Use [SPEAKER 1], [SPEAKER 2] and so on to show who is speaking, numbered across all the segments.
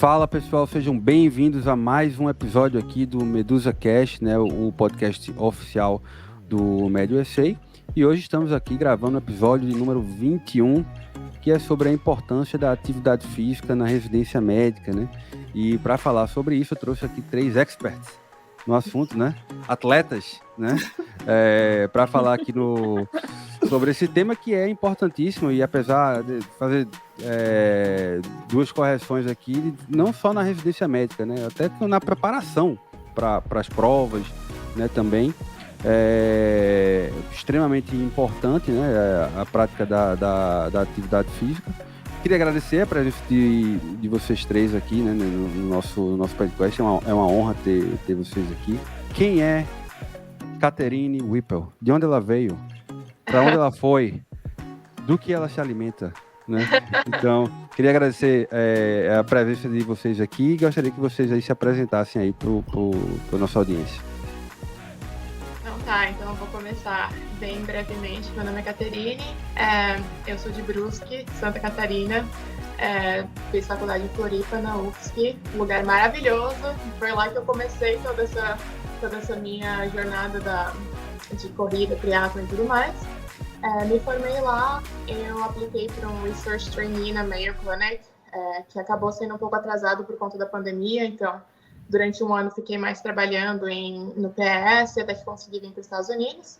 [SPEAKER 1] Fala pessoal, sejam bem-vindos a mais um episódio aqui do Medusa Cast, né, o podcast oficial do MedUSA. E hoje estamos aqui gravando o episódio de número 21, que é sobre a importância da atividade física na residência médica, né? E para falar sobre isso, eu trouxe aqui 3 experts no assunto, né? Atletas, né? Para falar aqui sobre esse tema que é importantíssimo e apesar de fazer duas correções aqui, não só na residência médica, né? Até na preparação para as provas, né? Também é extremamente importante, né? A prática da atividade física. Queria agradecer a presença de vocês três aqui, né? No nosso podcast. É uma honra ter vocês aqui. Quem é Catherine Whipple? De onde ela veio? Para onde ela foi? Do que ela se alimenta? Né? Então, queria agradecer a presença de vocês aqui e gostaria que vocês aí se apresentassem aí para nossa audiência.
[SPEAKER 2] Então eu vou começar bem brevemente. Meu nome é Catherine, eu sou de Brusque, Santa Catarina, fiz faculdade em Floripa, na UFSC, um lugar maravilhoso. Foi lá que eu comecei toda essa minha jornada de corrida, triatlo e tudo mais. Me formei lá, eu apliquei para um Research Trainee na Mayo Clinic, que acabou sendo um pouco atrasado por conta da pandemia, então durante um ano fiquei mais trabalhando no PS até que consegui vir para os Estados Unidos.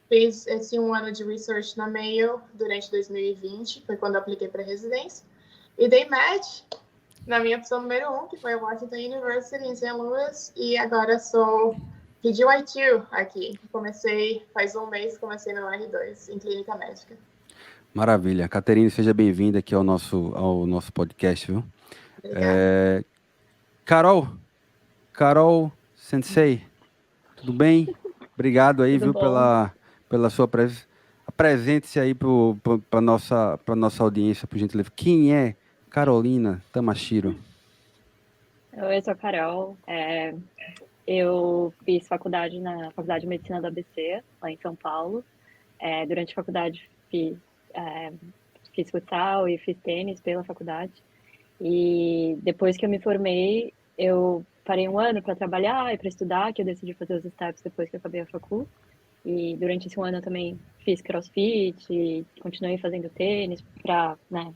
[SPEAKER 2] Fiz esse um ano de Research na Mayo durante 2020, foi quando eu apliquei para residência, e dei match na minha opção número 1, que foi a Washington University em St. Louis, e agora sou PGY2 aqui. Faz um mês, comecei no R2, em clínica médica.
[SPEAKER 1] Maravilha. Catherine, seja bem-vinda aqui ao nosso podcast, viu?
[SPEAKER 2] Obrigada.
[SPEAKER 1] Carol Sensei, tudo bem? Obrigado aí,
[SPEAKER 3] Tudo
[SPEAKER 1] viu,
[SPEAKER 3] bom?
[SPEAKER 1] pela sua presença. Apresente-se aí para nossa audiência, por gentileza. Quem é Carolina Tamashiro?
[SPEAKER 3] Eu sou a Carol, eu fiz faculdade na Faculdade de Medicina da ABC, lá em São Paulo. Durante a faculdade fiz futsal e fiz tênis pela faculdade. E depois que eu me formei, eu parei um ano para trabalhar e para estudar, que eu decidi fazer os steps depois que eu acabei a facul. E durante esse ano eu também fiz crossfit e continuei fazendo tênis para, né,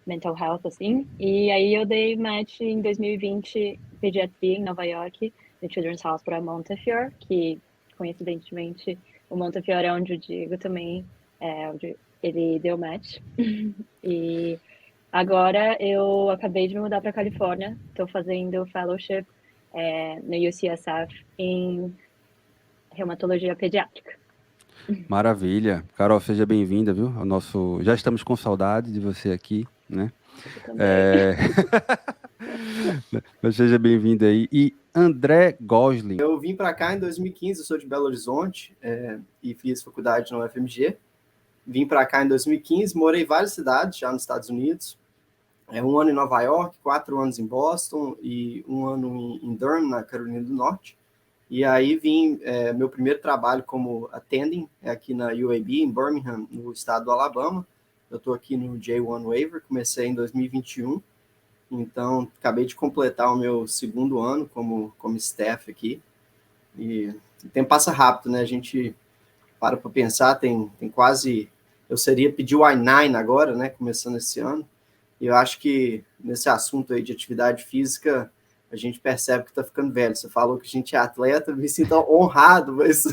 [SPEAKER 3] mental health, assim. E aí eu dei match em 2020, pediatria em Nova York, no Children's Hospital Montefiore, que, coincidentemente, o Montefiore é onde o Diego também, onde ele deu match. E agora eu acabei de me mudar para Califórnia, estou fazendo fellowship no UCSF em reumatologia pediátrica.
[SPEAKER 1] Maravilha. Carol, seja bem-vinda, viu? Já estamos com saudade de você aqui, né? Mas seja bem-vindo aí. E André Gosling.
[SPEAKER 4] Eu vim para cá em 2015, eu sou de Belo Horizonte e fiz faculdade na UFMG. Vim para cá em 2015, morei em várias cidades já nos Estados Unidos. Um ano em Nova York, 4 anos em Boston e um ano em Durham, na Carolina do Norte. E aí vim, meu primeiro trabalho como attending aqui na UAB, em Birmingham, no estado do Alabama. Eu estou aqui no J1 Waiver, comecei em 2021. Então, acabei de completar o meu segundo ano como staff aqui. E o tempo passa rápido, né? A gente para pensar, tem quase... Eu seria pedir o I9 agora, né? Começando esse ano. E eu acho que nesse assunto aí de atividade física, a gente percebe que está ficando velho. Você falou que a gente é atleta, me sinto honrado, mas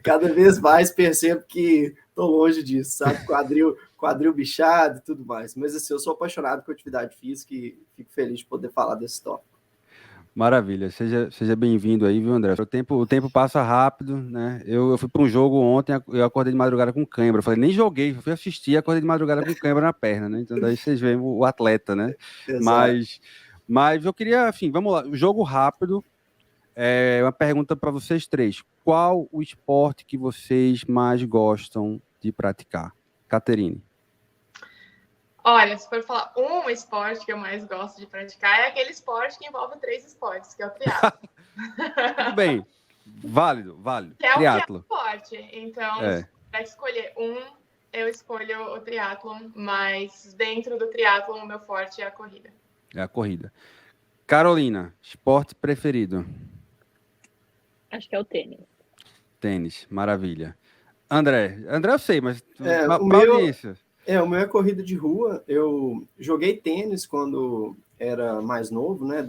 [SPEAKER 4] cada vez mais percebo que estou longe disso, sabe? Quadril bichado e tudo mais. Mas assim, eu sou apaixonado por atividade física e fico feliz de poder falar desse tópico.
[SPEAKER 1] Maravilha, seja bem-vindo aí, viu, André? O tempo passa rápido, né? Eu fui para um jogo ontem, eu acordei de madrugada com cãibra. Falei, nem joguei, fui assistir e acordei de madrugada com cãibra na perna, né? Então daí vocês veem o atleta, né? Mas eu queria, assim, vamos lá, jogo rápido. Uma pergunta para vocês três. Qual o esporte que vocês mais gostam de praticar? Catherine.
[SPEAKER 2] Olha, se for falar um esporte que eu mais gosto de praticar, é aquele esporte que envolve 3 esportes, que é o triatlo.
[SPEAKER 1] Tudo bem. Válido.
[SPEAKER 2] Que é
[SPEAKER 1] Triatlo.
[SPEAKER 2] Um esporte. Então, para escolher eu escolho o triatlo, mas dentro do triatlo, o meu forte é a corrida.
[SPEAKER 1] É a corrida. Carolina, esporte preferido?
[SPEAKER 3] Acho que é o tênis.
[SPEAKER 1] Tênis, maravilha. André eu sei, mas
[SPEAKER 4] O
[SPEAKER 1] para
[SPEAKER 4] meu,
[SPEAKER 1] audiência.
[SPEAKER 4] o meu é corrida de rua. Eu joguei tênis quando era mais novo, né?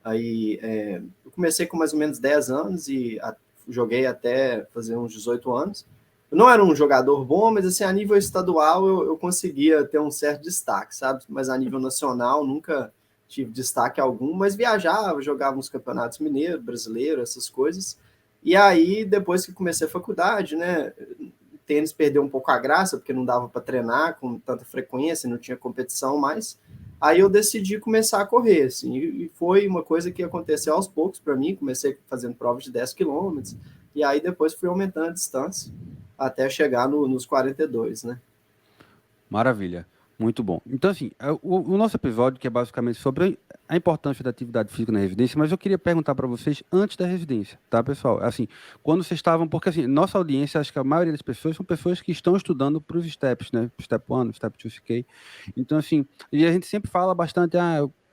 [SPEAKER 4] Eu comecei com mais ou menos 10 anos e joguei até fazer uns 18 anos. Eu não era um jogador bom, mas assim, a nível estadual eu conseguia ter um certo destaque, sabe? Mas a nível nacional nunca tive destaque algum, mas viajava, jogava nos campeonatos mineiros, brasileiros, essas coisas. E aí, depois que comecei a faculdade, né, o tênis perdeu um pouco a graça, porque não dava para treinar com tanta frequência, não tinha competição mais. Aí eu decidi começar a correr, assim, e foi uma coisa que aconteceu aos poucos para mim. Comecei fazendo provas de 10 quilômetros, e aí depois fui aumentando a distância até chegar nos 42, né?
[SPEAKER 1] Maravilha, muito bom. Então, assim, o nosso episódio, que é basicamente sobre a importância da atividade física na residência, mas eu queria perguntar para vocês antes da residência, tá, pessoal? Assim, quando vocês estavam, porque assim, nossa audiência, acho que a maioria das pessoas são pessoas que estão estudando para os steps, né? Step 1, Step 2, CK. Então, assim, e a gente sempre fala bastante,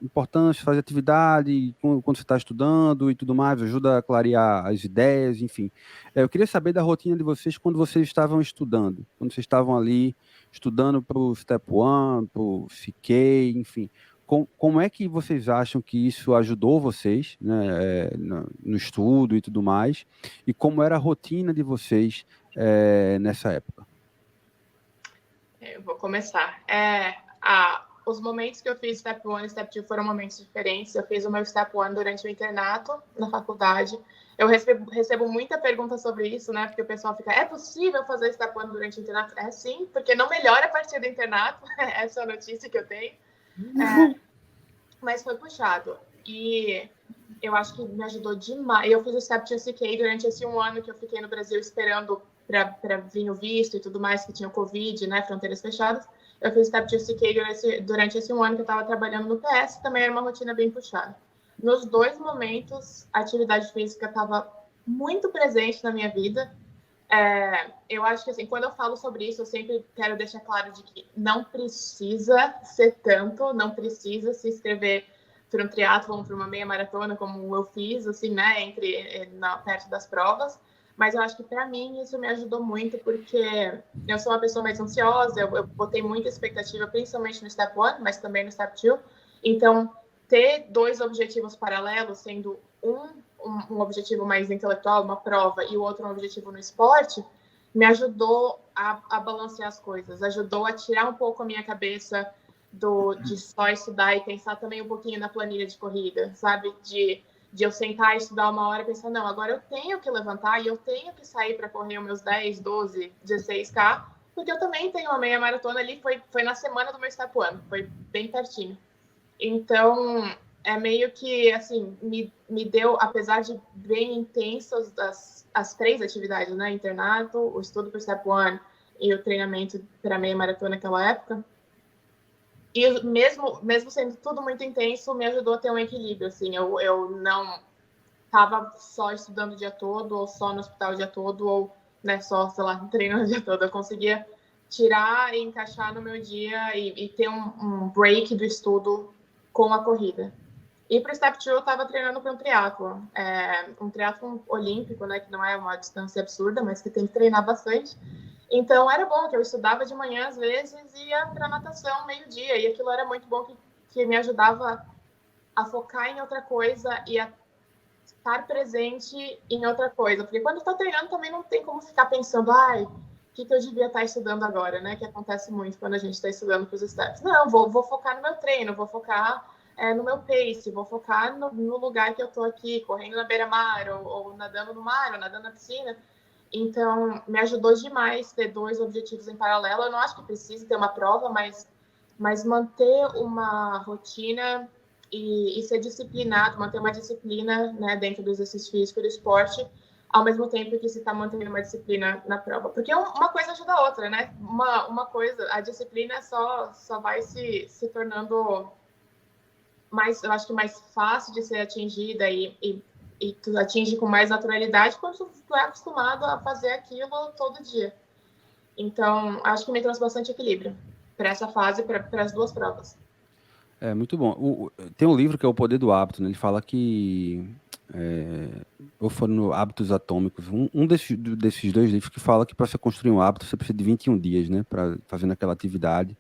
[SPEAKER 1] importância de fazer atividade quando você está estudando e tudo mais, ajuda a clarear as ideias, enfim. Eu queria saber da rotina de vocês quando vocês estavam estudando, quando vocês estavam ali estudando para o Step 1, para o CK, enfim. Como é que vocês acham que isso ajudou vocês, né, no estudo e tudo mais? E como era a rotina de vocês nessa época?
[SPEAKER 2] Eu vou começar. Os momentos que eu fiz Step 1 e Step 2 foram momentos diferentes. Eu fiz o meu Step 1 durante o internato na faculdade. Eu recebo muita pergunta sobre isso, né? Porque o pessoal fica, é possível fazer Step 1 durante o internato? É sim, porque não melhora a partir do internato. Essa é a notícia que eu tenho. Mas foi puxado. E eu acho que me ajudou demais. Eu fiz o Step 2 CK durante esse um ano que eu fiquei no Brasil esperando para vir o visto e tudo mais, que tinha o Covid, né? Fronteiras fechadas. Eu fiz Step 2 CK durante esse um ano que eu estava trabalhando no PS, também era uma rotina bem puxada. Nos dois momentos, a atividade física estava muito presente na minha vida. Eu acho que, assim, quando eu falo sobre isso, eu sempre quero deixar claro de que não precisa ser tanto, não precisa se inscrever para um triatlon, para uma meia maratona, como eu fiz, assim, né, perto das provas. Mas eu acho que, para mim, isso me ajudou muito, porque eu sou uma pessoa mais ansiosa, eu botei muita expectativa, principalmente no Step 1, mas também no Step 2. Então, ter dois objetivos paralelos, sendo um objetivo mais intelectual, uma prova, e o outro um objetivo no esporte, me ajudou a balancear as coisas, ajudou a tirar um pouco a minha cabeça de só estudar e pensar também um pouquinho na planilha de corrida, sabe? De eu sentar e estudar uma hora e pensar, não, agora eu tenho que levantar e eu tenho que sair para correr os meus 10, 12, 16K, porque eu também tenho uma meia maratona ali, foi na semana do meu Step 1, foi bem pertinho. Então, é meio que, assim, me deu, apesar de bem intensas as três atividades, né? Internato, o estudo para o Step 1 e o treinamento para meia maratona naquela época. E mesmo sendo tudo muito intenso, me ajudou a ter um equilíbrio, assim. Eu não estava só estudando o dia todo, ou só no hospital o dia todo, ou, né, só, sei lá, treinando o dia todo. Eu conseguia tirar e encaixar no meu dia e ter um break do estudo com a corrida. E para o Step 2 eu estava treinando para um triatlon. Um triatlon olímpico, né, que não é uma distância absurda, mas que tem que treinar bastante. Então era bom que eu estudava de manhã às vezes e ia para natação meio-dia. E aquilo era muito bom que me ajudava a focar em outra coisa e a estar presente em outra coisa. Porque quando está treinando também não tem como ficar pensando, o que eu devia estar estudando agora, né? Que acontece muito quando a gente está estudando para os steps. Não, vou focar no meu treino, vou focar no meu pace, vou focar no lugar que eu estou aqui, correndo na beira-mar, ou nadando no mar, ou nadando na piscina. Então, me ajudou demais ter dois objetivos em paralelo. Eu não acho que precise ter uma prova, mas manter uma rotina e ser disciplinado, manter uma disciplina, né, dentro do exercício físico e do esporte, ao mesmo tempo que se está mantendo uma disciplina na prova. Porque uma coisa ajuda a outra, né? Uma coisa, a disciplina só vai se tornando mais, eu acho que mais fácil de ser atingida e tu atinge com mais naturalidade quando tu é acostumado a fazer aquilo todo dia. Então, acho que me trouxe bastante equilíbrio para essa fase, para as duas provas.
[SPEAKER 1] É muito bom. Tem um livro que é O Poder do Hábito, né? Ele fala que é, ou foram no Hábitos Atômicos, um desses dois livros que fala que para você construir um hábito você precisa de 21 dias, né? Para fazendo aquela atividade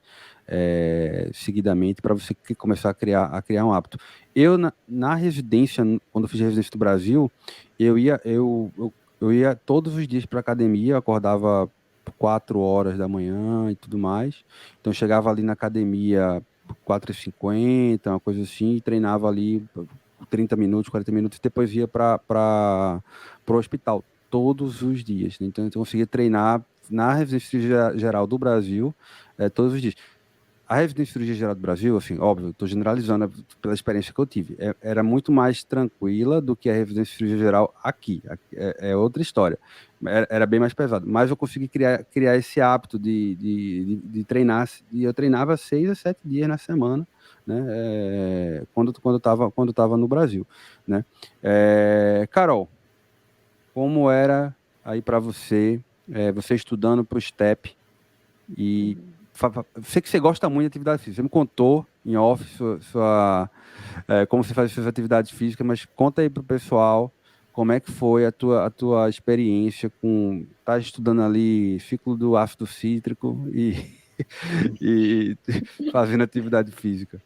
[SPEAKER 1] seguidamente para você começar a criar um hábito. Eu na residência, quando eu fiz a residência do Brasil, eu ia todos os dias para academia, eu acordava 4 horas da manhã e tudo mais. Então eu chegava ali na academia 4h50, uma coisa assim, e treinava ali 30 minutos, 40 minutos, e depois ia para o hospital todos os dias, né? Então eu conseguia treinar na residência geral do Brasil todos os dias. A residência de cirurgia geral do Brasil, assim, óbvio, estou generalizando pela experiência que eu tive, era muito mais tranquila do que a residência de cirurgia geral aqui. É outra história. Era bem mais pesado. Mas eu consegui criar esse hábito de treinar. E eu treinava 6 a 7 dias na semana, né? Quando tava no Brasil, né? Carol, como era aí para você, você estudando para o STEP e sei que você gosta muito de atividade física. Você me contou em off como você faz suas atividades físicas, mas conta aí pro pessoal como é que foi a tua experiência com estar estudando ali ciclo do ácido cítrico e fazendo atividade física.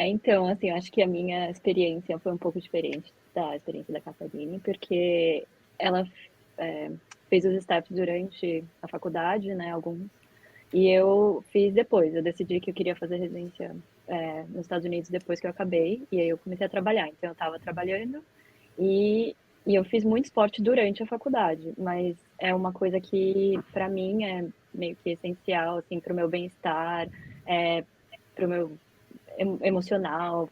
[SPEAKER 3] Então, assim, eu acho que a minha experiência foi um pouco diferente da experiência da Catarina, porque ela é, fez os steps durante a faculdade, né, alguns, e eu fiz depois. Eu decidi que eu queria fazer residência nos Estados Unidos depois que eu acabei, e aí eu comecei a trabalhar. Então, eu estava trabalhando e eu fiz muito esporte durante a faculdade, mas é uma coisa que, para mim, é meio que essencial, assim, para o meu bem-estar, para o meu emocional,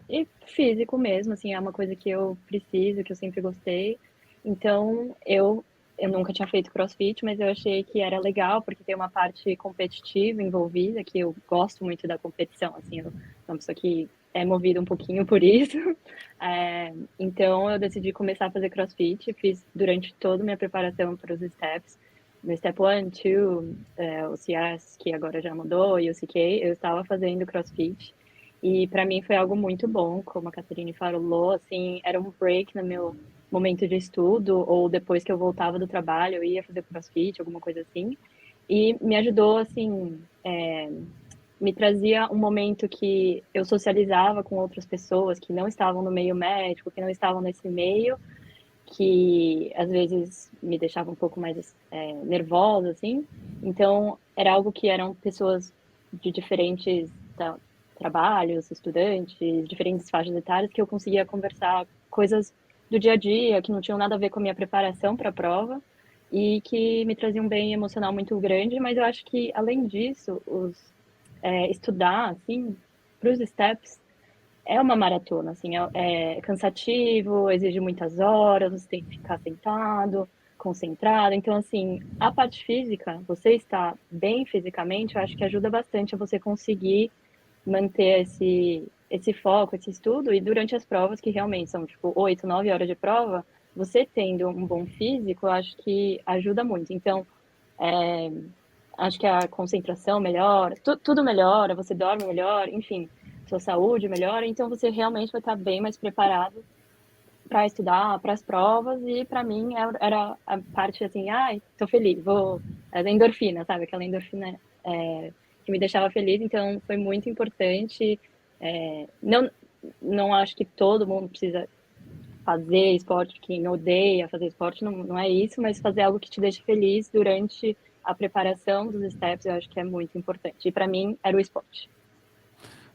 [SPEAKER 3] e físico mesmo, assim, é uma coisa que eu preciso, que eu sempre gostei. Então, eu nunca tinha feito CrossFit, mas eu achei que era legal, porque tem uma parte competitiva envolvida, que eu gosto muito da competição, assim, eu sou uma pessoa que é movida um pouquinho por isso. Então, eu decidi começar a fazer CrossFit, fiz durante toda a minha preparação para os steps, no Step 1, 2, o CS, que agora já mudou, e o CK, eu estava fazendo CrossFit, e para mim foi algo muito bom, como a Caterine falou, assim, era um break no meu momento de estudo, ou depois que eu voltava do trabalho, eu ia fazer CrossFit, alguma coisa assim, e me ajudou, assim, me trazia um momento que eu socializava com outras pessoas que não estavam no meio médico, que não estavam nesse meio, que às vezes me deixava um pouco mais nervosa, assim. Então, era algo que eram pessoas de diferentes trabalhos, estudantes, diferentes faixas etárias, que eu conseguia conversar coisas do dia a dia, que não tinham nada a ver com a minha preparação para a prova, e que me traziam um bem emocional muito grande, mas eu acho que, além disso, estudar, assim, para os steps, é uma maratona, assim, é cansativo, exige muitas horas, você tem que ficar sentado, concentrado. Então, assim, a parte física, você estar bem fisicamente, eu acho que ajuda bastante a você conseguir manter esse foco, esse estudo, e durante as provas, que realmente são, tipo, 8, 9 horas de prova, você tendo um bom físico, eu acho que ajuda muito. Então, acho que a concentração melhora, tudo melhora, você dorme melhor, enfim, sua saúde melhora, então você realmente vai estar bem mais preparado para estudar, para as provas, e para mim era a parte assim, ai, tô feliz, a endorfina, sabe, aquela endorfina que me deixava feliz, então foi muito importante. Não acho que todo mundo precisa fazer esporte, quem odeia fazer esporte, não é isso, mas fazer algo que te deixe feliz durante a preparação dos steps, eu acho que é muito importante. E para mim, era o esporte.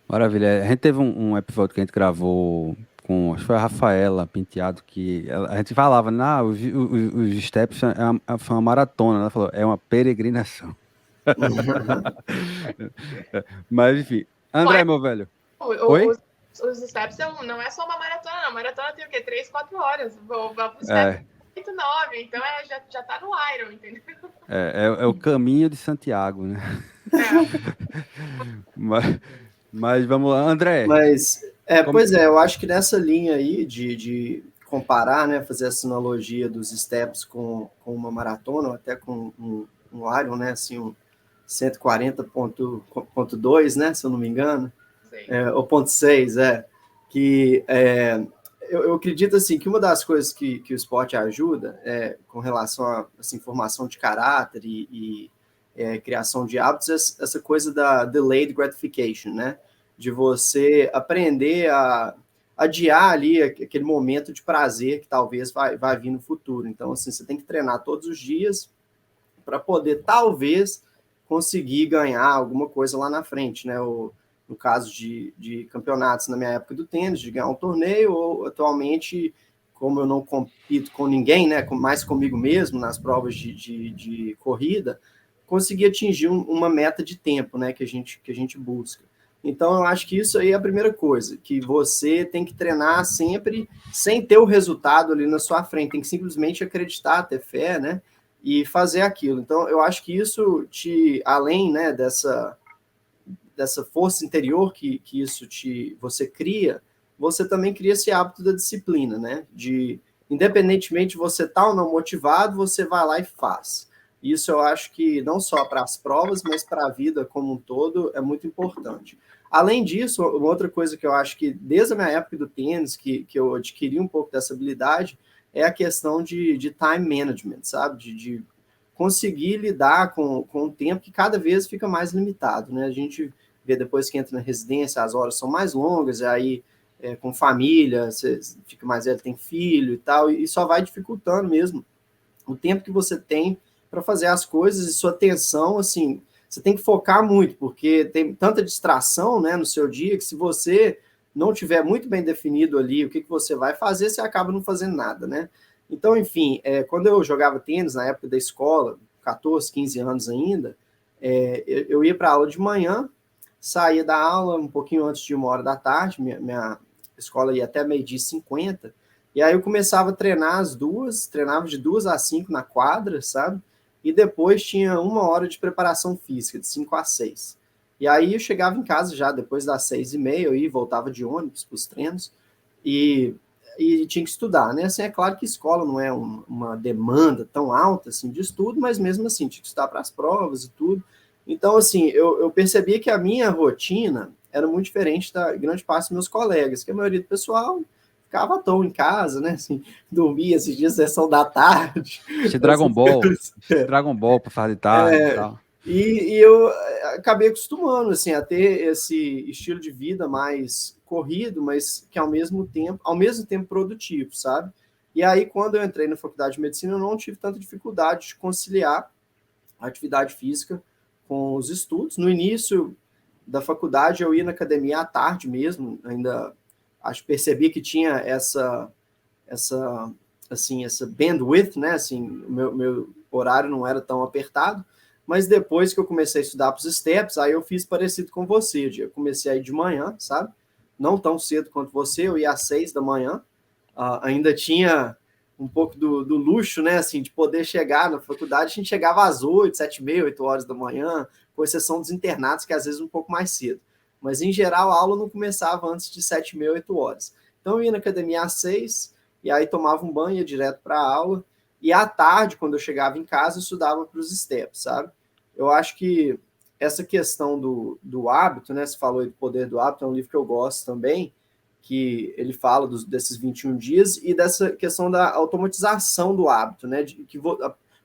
[SPEAKER 1] Maravilha. A gente teve um episódio que a gente gravou acho que foi a Rafaela Penteado, que a gente falava, os steps foi uma maratona. Ela falou, é uma peregrinação. Mas, enfim. André, meu velho. Oi?
[SPEAKER 2] Os steps não é só uma maratona, não. Maratona tem o quê? 3, 4 horas. Vou pro step 8, 9. Então já tá no Iron, entendeu?
[SPEAKER 1] É o caminho de Santiago, né? Mas vamos lá, André.
[SPEAKER 4] Mas, pois é, eu acho que nessa linha aí de comparar, né, fazer essa analogia dos steps com uma maratona, ou até com um Iron, né, assim, um 140.2, né, se eu não me engano, O ponto 6, que eu acredito assim, que uma das coisas que o esporte ajuda com relação a essa formação de caráter e criação de hábitos, essa coisa da delayed gratification, né? De você aprender a adiar ali aquele momento de prazer que talvez vai vir no futuro. Então, assim, você tem que treinar todos os dias para poder, talvez, conseguir ganhar alguma coisa lá na frente, né? No caso de campeonatos na minha época do tênis, de ganhar um torneio, ou atualmente, como eu não compito com ninguém, né, mais comigo mesmo, nas provas de corrida, conseguir atingir uma meta de tempo, né, que a gente busca. Então, eu acho que isso aí é a primeira coisa, que você tem que treinar sempre sem ter o resultado ali na sua frente, tem que simplesmente acreditar, ter fé, né, e fazer aquilo. Então, eu acho que isso além, né, dessa força interior que você cria, você também cria esse hábito da disciplina, né? De, independentemente de você estar ou não motivado, você vai lá e faz. Isso eu acho que não só para as provas, mas para a vida como um todo é muito importante. Além disso, uma outra coisa que eu acho que desde a minha época do tênis, que eu adquiri um pouco dessa habilidade, é a questão de time management, sabe? De conseguir lidar com o tempo que cada vez fica mais limitado, né? A gente vê depois que entra na residência, as horas são mais longas, e aí com família, você fica mais velho, tem filho e tal, e só vai dificultando mesmo o tempo que você tem para fazer as coisas e sua atenção, assim, você tem que focar muito, porque tem tanta distração, né, no seu dia, que se você não tiver muito bem definido ali o que você vai fazer, você acaba não fazendo nada, né? Então, enfim, quando eu jogava tênis na época da escola, 14, 15 anos ainda, eu ia para aula de manhã, saía da aula um pouquinho antes de 1h da tarde, minha escola ia até 12h50, e aí eu começava a treinar treinava de 2 às 5 na quadra, sabe? E depois tinha 1 hora de preparação física, de 5 às 6. E aí eu chegava em casa já depois das 6h30, eu ia e voltava de ônibus para os treinos, e tinha que estudar, né? Assim, é claro que escola não é uma demanda tão alta assim, de estudo, mas mesmo assim, tinha que estudar para as provas e tudo. Então, assim, eu percebi que a minha rotina era muito diferente da grande parte dos meus colegas, que a maioria do pessoal ficava à toa em casa, né? Assim, dormia esses dias, sessão da tarde.
[SPEAKER 1] Dragon Ball para fazer de tarde e tal.
[SPEAKER 4] E eu acabei acostumando, assim, a ter esse estilo de vida mais corrido, mas que ao mesmo tempo produtivo, sabe? E aí, quando eu entrei na faculdade de medicina, eu não tive tanta dificuldade de conciliar a atividade física com os estudos. No início da faculdade, eu ia na academia à tarde mesmo, ainda percebi que tinha essa bandwidth, né? Assim, o meu horário não era tão apertado, mas depois que eu comecei a estudar para os steps, aí eu fiz parecido com você. Eu comecei a ir de manhã, sabe? Não tão cedo quanto você, eu ia às 6h, ainda tinha um pouco do luxo, né, assim, de poder chegar na faculdade. A gente chegava às 8, 7h30, 8h, com exceção dos internatos, que às vezes um pouco mais cedo. Mas, em geral, a aula não começava antes de 7h30, 8h. Então, eu ia na academia às 6h, e aí tomava um banho, ia direto para a aula. E à tarde, quando eu chegava em casa, eu estudava para os steps, sabe? Eu acho que essa questão do hábito, né, você falou aí do Poder do Hábito, é um livro que eu gosto também, que ele fala desses 21 dias e dessa questão da automatização do hábito, né?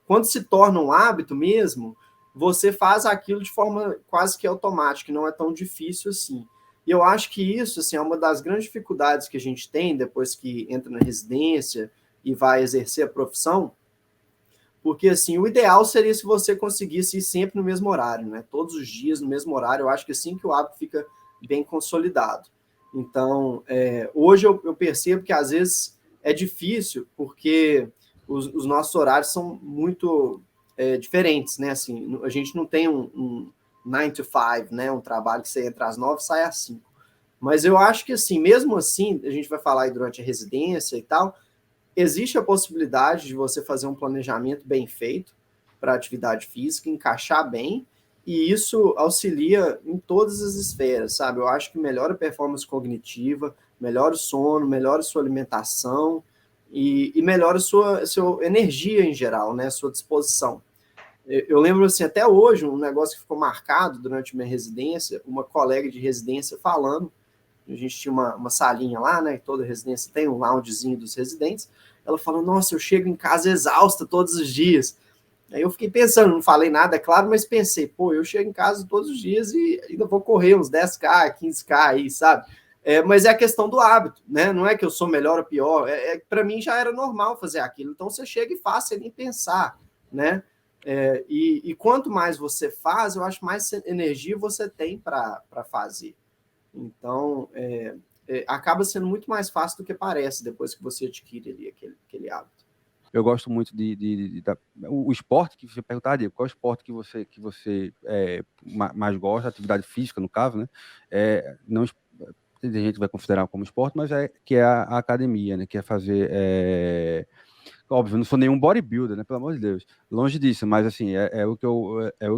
[SPEAKER 4] Quando se torna um hábito mesmo, você faz aquilo de forma quase que automática, não é tão difícil assim. E eu acho que isso, assim, é uma das grandes dificuldades que a gente tem depois que entra na residência e vai exercer a profissão, porque, assim, o ideal seria se você conseguisse ir sempre no mesmo horário, né? Todos os dias no mesmo horário. Eu acho que assim que o hábito fica bem consolidado. Então, hoje eu percebo que às vezes é difícil, porque os nossos horários são muito diferentes, né? Assim, a gente não tem um 9 to 5, né? Um trabalho que você entra às 9 e sai às 5. Mas eu acho que, assim, mesmo assim, a gente vai falar aí durante a residência e tal, existe a possibilidade de você fazer um planejamento bem feito para a atividade física, encaixar bem, e isso auxilia em todas as esferas, sabe? Eu acho que melhora a performance cognitiva, melhora o sono, melhora a sua alimentação e melhora a sua energia em geral, né? A sua disposição. Eu lembro, assim, até hoje, um negócio que ficou marcado durante minha residência, uma colega de residência falando, a gente tinha uma salinha lá, né, toda residência tem um loungezinho dos residentes, ela falou, nossa, eu chego em casa exausta todos os dias. Aí eu fiquei pensando, não falei nada, é claro, mas pensei, pô, eu chego em casa todos os dias e ainda vou correr uns 10K, 15K aí, sabe? Mas é a questão do hábito, né? Não é que eu sou melhor ou pior, para mim já era normal fazer aquilo. Então você chega e faz sem nem pensar, né? E quanto mais você faz, eu acho mais energia você tem para fazer. Então, acaba sendo muito mais fácil do que parece depois que você adquire ali aquele hábito.
[SPEAKER 1] Eu gosto muito o esporte que você perguntar, Diego, qual é o esporte que você mais gosta, atividade física, no caso, né? Não, a gente vai considerar como esporte, mas que é a academia, né? Que é fazer... Óbvio, eu não sou nenhum bodybuilder, né? Pelo amor de Deus. Longe disso, mas assim, é o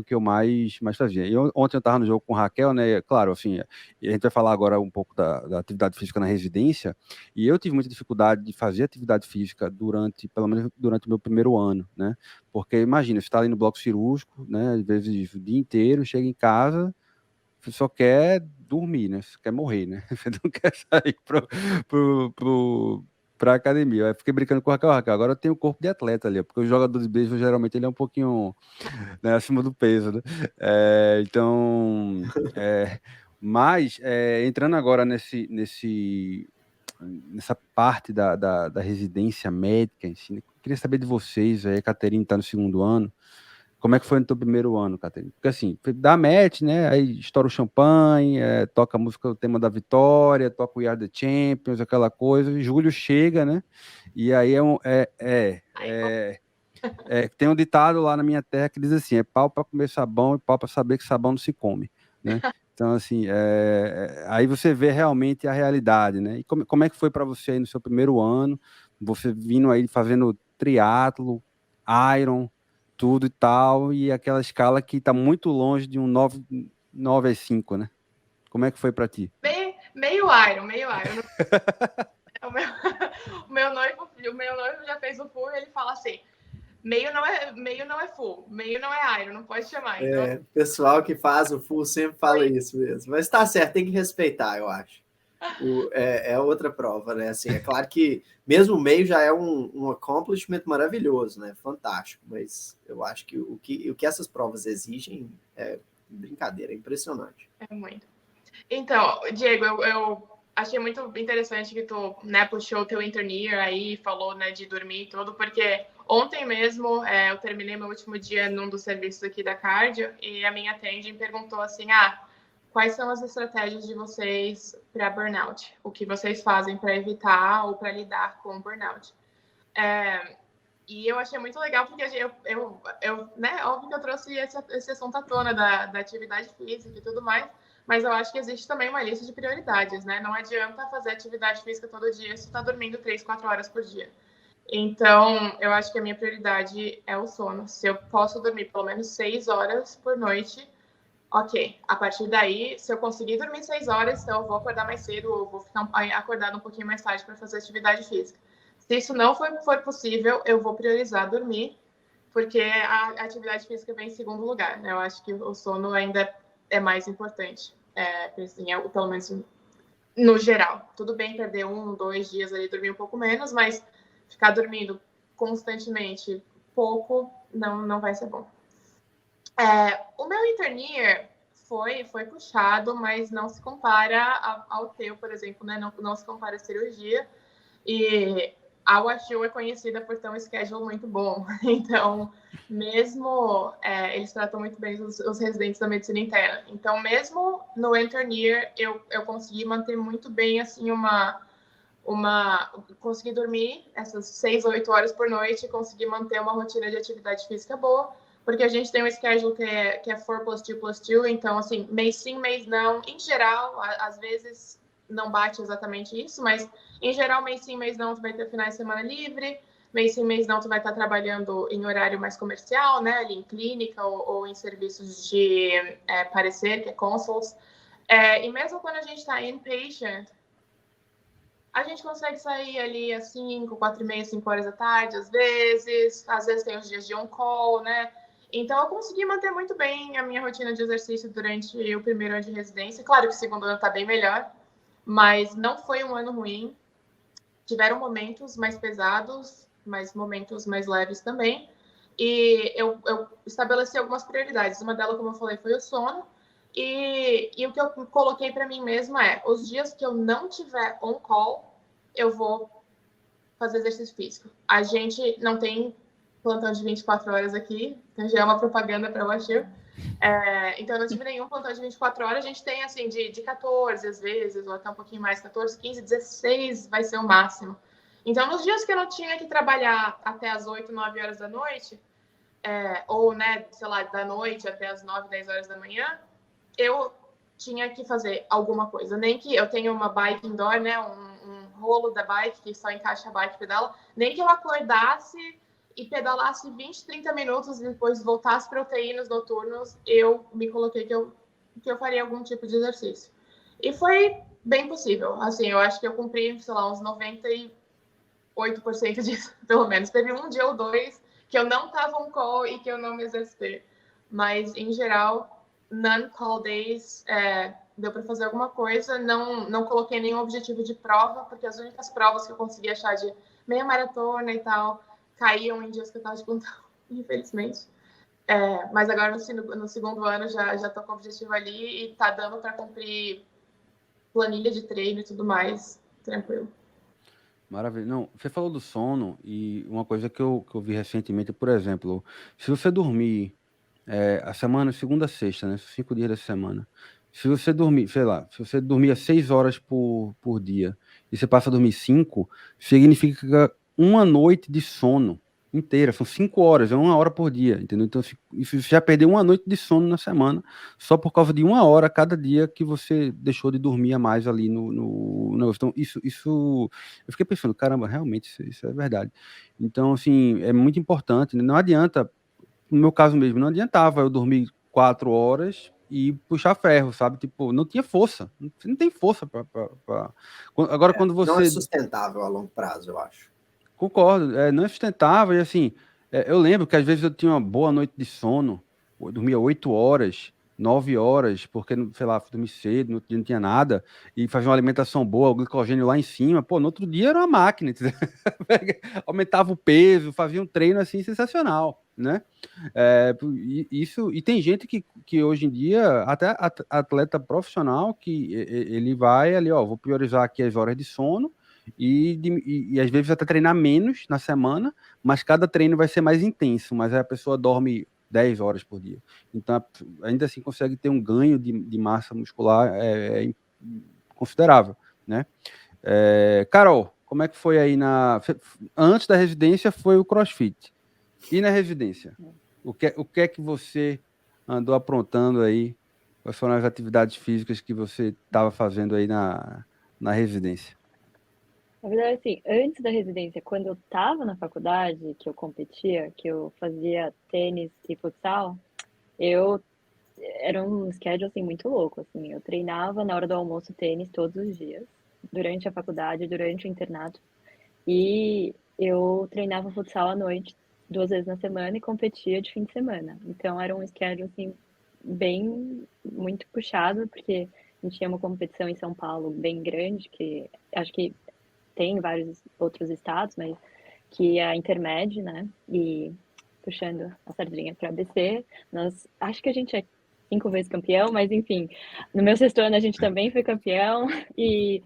[SPEAKER 1] que eu mais fazia. E ontem eu estava no jogo com Raquel, né? Claro, assim, e a gente vai falar agora um pouco da atividade física na residência, e eu tive muita dificuldade de fazer atividade física pelo menos durante o meu primeiro ano, né? Porque imagina, você está ali no bloco cirúrgico, né? Às vezes o dia inteiro, chega em casa, você só quer dormir, né? Você quer morrer, né? Você não quer sair pra academia. Eu fiquei brincando com o Raquel. Agora eu tenho o corpo de atleta ali, porque o jogador de beisebol, geralmente, ele é um pouquinho, né, acima do peso, né? Então, mas, entrando agora nessa parte da residência médica, assim, queria saber de vocês, a Caterine está no segundo ano. Como é que foi no teu primeiro ano, Caterina? Porque assim, dá match, né? Aí estoura o champanhe, toca a música, o tema da vitória, toca o We Are the Champions, aquela coisa. E julho chega, né? E aí tem um ditado lá na minha terra que diz assim: é pau para comer sabão e pau para saber que sabão não se come, né? Então, assim, aí você vê realmente a realidade, né? E como é que foi para você aí no seu primeiro ano? Você vindo aí fazendo triatlo, Iron, tudo e tal, e aquela escala que está muito longe de um 9 às 5, né? Como é que foi para ti?
[SPEAKER 2] Meio Iron. O meu noivo já fez o full e ele fala assim: meio não é full, meio não é Iron, não pode chamar. Então...
[SPEAKER 4] O pessoal que faz o full sempre fala isso mesmo. Mas tá certo, tem que respeitar, eu acho. É outra prova, né? Assim, é claro que mesmo o meio já é um accomplishment maravilhoso, né? Fantástico. Mas eu acho que o que essas provas exigem é brincadeira, é impressionante.
[SPEAKER 2] É muito. Então, Diego, eu achei muito interessante que tu, né, puxou o teu interneer aí, falou, né, de dormir e tudo, porque ontem mesmo eu terminei meu último dia num dos serviços aqui da Cardio e a minha attending perguntou assim, quais são as estratégias de vocês para burnout? O que vocês fazem para evitar ou para lidar com burnout? E eu achei muito legal porque né, óbvio que eu trouxe esse assunto à tona da atividade física e tudo mais, mas eu acho que existe também uma lista de prioridades, né? Não adianta fazer atividade física todo dia se você está dormindo 3, 4 horas por dia. Então, eu acho que a minha prioridade é o sono. Se eu posso dormir pelo menos 6 horas por noite, ok. A partir daí, se eu conseguir dormir 6 horas, então eu vou acordar mais cedo ou vou ficar acordado um pouquinho mais tarde para fazer atividade física. Se isso não for possível, eu vou priorizar dormir, porque a atividade física vem em segundo lugar, né? Eu acho que o sono ainda é mais importante, assim, pelo menos no geral. Tudo bem perder 1, 2 dias ali, dormir um pouco menos, mas ficar dormindo constantemente pouco não vai ser bom. O meu interneer foi puxado, mas não se compara ao teu, por exemplo, né? Não se compara à cirurgia. E a WashU é conhecida por ter um schedule muito bom. Então, mesmo eles tratam muito bem os residentes da medicina interna. Então, mesmo no interneer, eu consegui manter muito bem, assim, consegui dormir essas 6 ou 8 horas por noite, consegui manter uma rotina de atividade física boa, porque a gente tem um schedule que é 4+2+2, então, assim, mês sim, mês não. Em geral, às vezes não bate exatamente isso, mas em geral, mês sim, mês não, tu vai ter finais de semana livre, mês sim, mês não, tu vai estar trabalhando em horário mais comercial, né, ali em clínica ou em serviços de parecer, que é consults. E mesmo quando a gente está inpatient, a gente consegue sair ali às 5, 4h30, 5 horas da tarde, às vezes tem os dias de on-call, né? Então, eu consegui manter muito bem a minha rotina de exercício durante o primeiro ano de residência. Claro que o segundo ano está bem melhor, mas não foi um ano ruim. Tiveram momentos mais pesados, mas momentos mais leves também. E eu estabeleci algumas prioridades. Uma delas, como eu falei, foi o sono. E o que eu coloquei para mim mesma é: os dias que eu não tiver on-call, eu vou fazer exercício físico. A gente não tem plantão de 24 horas aqui, então já é uma propaganda para o Achille. Então, eu não tive nenhum plantão de 24 horas. A gente tem, assim, de 14 às vezes, ou até um pouquinho mais, 14, 15, 16 vai ser o máximo. Então, nos dias que eu não tinha que trabalhar até as 8, 9 horas da noite, ou, né, sei lá, da noite até as 9, 10 horas da manhã, eu tinha que fazer alguma coisa. Nem que eu tenha uma bike indoor, né, um rolo da bike que só encaixa a bike e pedala, nem que eu acordasse e pedalasse 20, 30 minutos e depois voltasse para os treinos noturnos, eu me coloquei que eu faria algum tipo de exercício. E foi bem possível. Assim, eu acho que eu cumpri, sei lá, uns 98% disso, pelo menos. Teve um dia ou dois que eu não estava on call e que eu não me exercitei. Mas, em geral, non-call days, deu para fazer alguma coisa. Não coloquei nenhum objetivo de prova, porque as únicas provas que eu consegui achar de meia maratona e tal caíam em dias que eu estava de plantão, infelizmente. Mas agora no segundo ano já estou com o objetivo ali e está dando para cumprir planilha de treino e tudo mais, tranquilo.
[SPEAKER 1] Maravilha. Não, você falou do sono e uma coisa que eu vi recentemente, por exemplo, se você dormir a semana, segunda a sexta, né? 5 dias da semana. Se você dormir, sei lá, se você dormia 6 horas por dia e você passa a dormir 5, significa uma noite de sono inteira. São 5 horas, é 1 hora por dia, entendeu? Então, você já perdeu uma noite de sono na semana só por causa de 1 hora cada dia que você deixou de dormir a mais ali no. Então, isso. Eu fiquei pensando, caramba, realmente, isso é verdade. Então, assim, é muito importante, né? Não adianta. No meu caso mesmo, não adiantava eu dormir 4 horas e puxar ferro, sabe? Tipo, não tinha força. Você não tem força pra... Agora, quando
[SPEAKER 4] Não é
[SPEAKER 1] você...
[SPEAKER 4] sustentável a longo prazo, eu acho.
[SPEAKER 1] Concordo, não é sustentável. E assim, eu lembro que às vezes eu tinha uma boa noite de sono, eu dormia 8 horas, 9 horas, porque, sei lá, dormi cedo, no outro dia não tinha nada, e fazia uma alimentação boa, o glicogênio lá em cima, pô, no outro dia era uma máquina, entendeu? Aumentava o peso, fazia um treino assim sensacional, né? E tem gente que hoje em dia, até atleta profissional, que ele vai ali, ó, vou priorizar aqui as horas de sono e às vezes até treinar menos na semana, mas cada treino vai ser mais intenso, mas aí a pessoa dorme 10 horas por dia. Então, ainda assim consegue ter um ganho de massa muscular considerável, né? Carol, como é que foi aí antes da residência foi o CrossFit. E na residência? O que é que você andou aprontando aí? Quais foram as atividades físicas que você estava fazendo aí na residência?
[SPEAKER 3] Na verdade, assim, antes da residência, quando eu tava na faculdade, que eu competia, que eu fazia tênis e futsal, era um schedule, assim, muito louco, assim. Eu treinava na hora do almoço tênis todos os dias, durante a faculdade, durante o internato. E eu treinava futsal à noite, 2 vezes na semana, e competia de fim de semana. Então, era um schedule, assim, bem, muito puxado, porque a gente tinha uma competição em São Paulo bem grande, que acho que tem vários outros estados, mas que é a Intermed, né? E puxando a sardinha para a ABC, acho que a gente é 5 vezes campeão, mas enfim, no meu sexto ano a gente também foi campeão e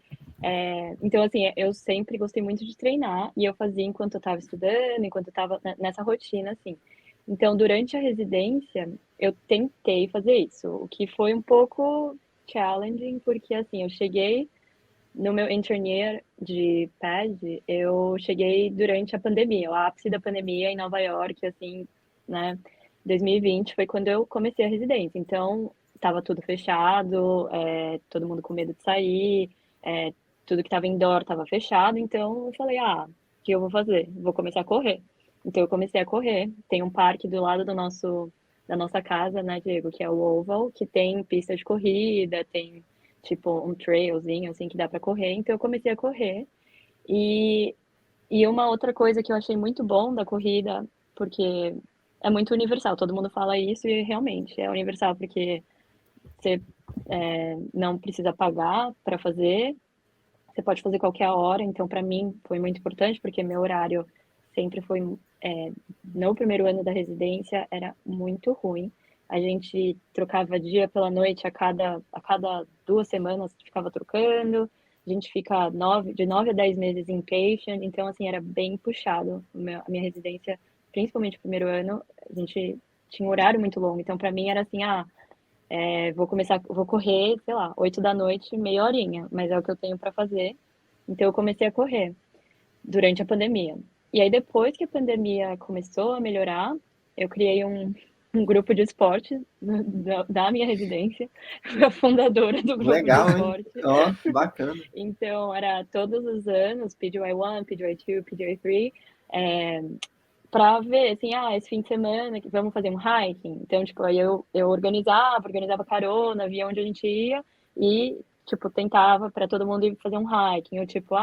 [SPEAKER 3] então assim, eu sempre gostei muito de treinar e eu fazia enquanto eu estava estudando, enquanto eu estava nessa rotina assim. Então, durante a residência, eu tentei fazer isso, o que foi um pouco challenging, porque assim, eu cheguei no meu intern year de PAD, eu cheguei durante a pandemia, o ápice da pandemia em Nova York, assim, né? 2020 foi quando eu comecei a residência. Então, estava tudo fechado, todo mundo com medo de sair, tudo que estava indoor estava fechado. Então, eu falei, o que eu vou fazer? Vou começar a correr. Então, eu comecei a correr. Tem um parque do lado da nossa casa, né, Diego, que é o Oval, que tem pista de corrida, tem tipo um trailzinho assim que dá para correr, então eu comecei a correr. E uma outra coisa que eu achei muito bom da corrida, porque é muito universal, todo mundo fala isso e realmente é universal, porque você não precisa pagar para fazer, você pode fazer qualquer hora, então para mim foi muito importante, porque meu horário sempre foi, no primeiro ano da residência, era muito ruim. A gente trocava dia pela noite a cada 2 semanas, ficava trocando, a gente fica de 9 a 10 meses inpatient, então assim, era bem puxado. A minha residência, principalmente o primeiro ano, a gente tinha um horário muito longo, então para mim era assim, vou correr, sei lá, 8 da noite, meia horinha, mas é o que eu tenho para fazer. Então eu comecei a correr durante a pandemia. E aí depois que a pandemia começou a melhorar, eu criei um grupo de esporte da minha residência, fui a fundadora do grupo de
[SPEAKER 4] Legal, hein?
[SPEAKER 3] esporte.
[SPEAKER 4] Ó, que bacana.
[SPEAKER 3] Então era todos os anos, PGY1, PGY2, PGY3, para ver, assim, esse fim de semana vamos fazer um hiking. Então, tipo, aí eu organizava carona, via onde a gente ia e, tipo, tentava para todo mundo ir fazer um hiking. Ou, tipo,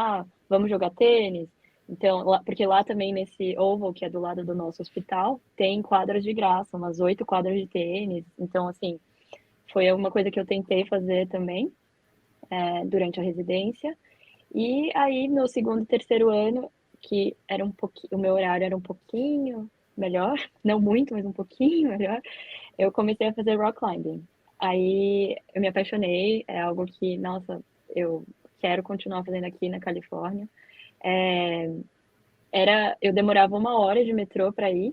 [SPEAKER 3] vamos jogar tênis. Então, porque lá também nesse oval, que é do lado do nosso hospital, tem quadras de graça, umas 8 quadras de tênis. Então, assim, foi uma coisa que eu tentei fazer também durante a residência. E aí, no segundo e terceiro ano, que era o meu horário era um pouquinho melhor, não muito, mas um pouquinho melhor, eu comecei a fazer rock climbing. Aí eu me apaixonei, é algo que, nossa, eu quero continuar fazendo aqui na Califórnia. Eu demorava 1 hora de metrô para ir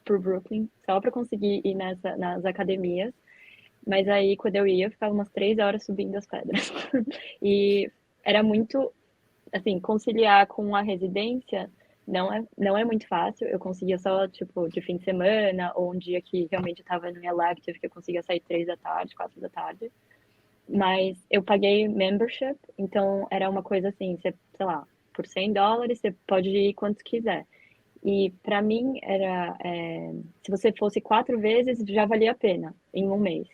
[SPEAKER 3] pro Brooklyn, só para conseguir ir nas academias. Mas aí, quando eu ia, eu ficava umas 3 horas subindo as pedras. E era muito, assim, conciliar com a residência não é muito fácil. Eu conseguia só, tipo, de fim de semana, ou um dia que realmente eu tava no elective, que eu conseguia sair 3 da tarde, 4 da tarde. Mas eu paguei membership, então era uma coisa assim, sei lá, por $100 você pode ir quantos quiser. E para mim se você fosse 4 vezes, já valia a pena em um mês.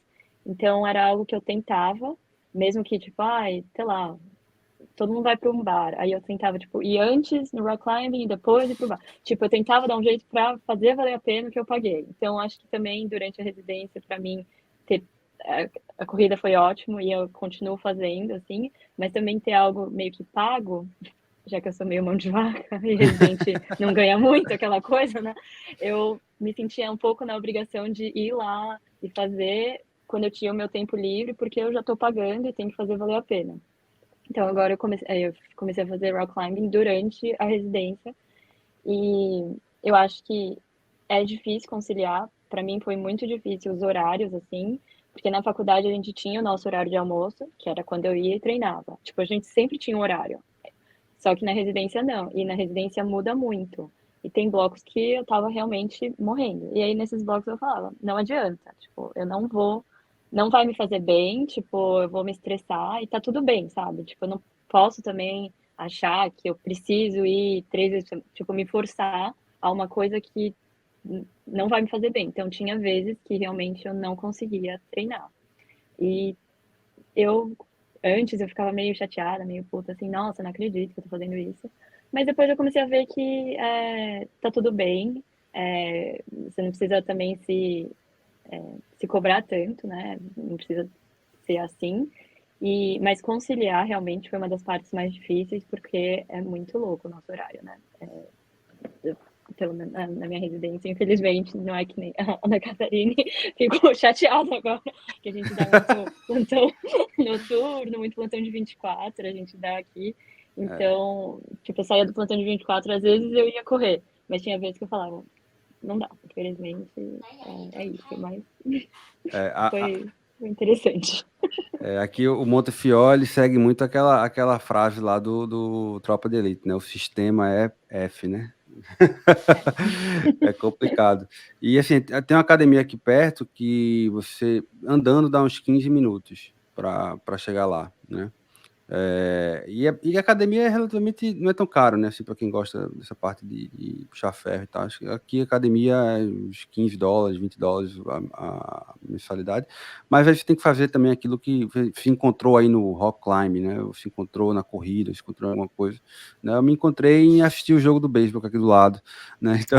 [SPEAKER 3] Então era algo que eu tentava, mesmo que tipo, sei lá, todo mundo vai para um bar. Aí eu tentava, tipo, ir antes no rock climbing e depois ir pro bar. Tipo, eu tentava dar um jeito para fazer valer a pena o que eu paguei. Então, acho que também durante a residência, para mim, ter, a corrida foi ótimo e eu continuo fazendo, assim, mas também ter algo meio que pago, já que eu sou meio mão de vaca e residente não ganha muito aquela coisa, né? Eu me sentia um pouco na obrigação de ir lá e fazer quando eu tinha o meu tempo livre, porque eu já estou pagando e tenho que fazer valer a pena. Então, agora eu comecei a fazer rock climbing durante a residência e eu acho que é difícil conciliar. Para mim foi muito difícil os horários, assim, porque na faculdade a gente tinha o nosso horário de almoço, que era quando eu ia e treinava. Tipo, a gente sempre tinha um horário. Só que na residência não. E na residência muda muito. E tem blocos que eu tava realmente morrendo. E aí nesses blocos eu falava, não adianta. Tipo, eu não vai me fazer bem, tipo, eu vou me estressar e tá tudo bem, sabe? Tipo, eu não posso também achar que eu preciso ir 3 vezes, tipo, me forçar a uma coisa que não vai me fazer bem. Então tinha vezes que realmente eu não conseguia treinar. E eu antes eu ficava meio chateada, meio puta, assim, nossa, não acredito que eu tô fazendo isso. Mas depois eu comecei a ver que tá tudo bem, você não precisa também se cobrar tanto, né? Não precisa ser assim. Mas conciliar realmente foi uma das partes mais difíceis, porque é muito louco o nosso horário, né? Pelo menos na minha residência, infelizmente, não é que nem a Ana Catarina ficou chateada agora, que a gente dá muito plantão noturno, muito plantão de 24, a gente dá aqui. Então, tipo, eu saía do plantão de 24, às vezes eu ia correr, mas tinha vezes que eu falava, não dá, infelizmente, é isso, mas foi interessante.
[SPEAKER 1] Aqui o Montefiore segue muito aquela frase lá do Tropa de Elite, né? O sistema é F, né? É complicado. E assim, tem uma academia aqui perto que você andando dá uns 15 minutos para chegar lá, né? E a academia é relativamente, não é tão caro, né? Assim, para quem gosta dessa parte de puxar ferro e tal. Acho que aqui a academia é uns $15, $20 a mensalidade. Mas a gente tem que fazer também aquilo que se encontrou aí no rock climb, né? Ou se encontrou na corrida, se encontrou em alguma coisa. Né? Eu me encontrei em assistir o jogo do beisebol aqui do lado, né? Então,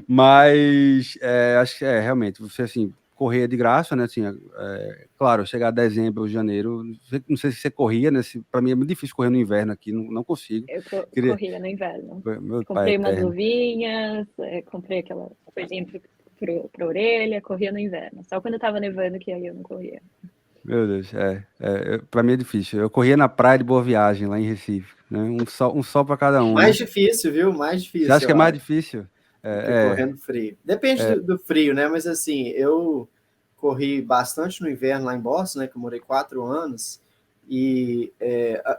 [SPEAKER 1] mas acho que realmente você assim correr é de graça, né? Assim, claro, chegar a dezembro ou janeiro, não sei se você corria, né? Para mim é muito difícil correr no inverno aqui, não consigo.
[SPEAKER 3] Eu
[SPEAKER 1] Queria...
[SPEAKER 3] corria no inverno.
[SPEAKER 1] Meu pai é
[SPEAKER 3] Comprei umas
[SPEAKER 1] eterno.
[SPEAKER 3] luvinhas, comprei aquela coisinha pra orelha, corria no inverno. Só quando tava nevando que aí eu não corria.
[SPEAKER 1] Meu Deus, para mim é difícil. Eu corria na praia de Boa Viagem, lá em Recife, né? Um sol para cada um,
[SPEAKER 4] Mais
[SPEAKER 1] né?
[SPEAKER 4] difícil, viu? Mais
[SPEAKER 1] Você acha
[SPEAKER 4] difícil,
[SPEAKER 1] que é
[SPEAKER 4] eu
[SPEAKER 1] mais
[SPEAKER 4] acho,
[SPEAKER 1] difícil?
[SPEAKER 4] do que correndo frio. Depende do frio, né? Mas assim, eu corri bastante no inverno lá em Boston, né? Que eu morei 4 anos. E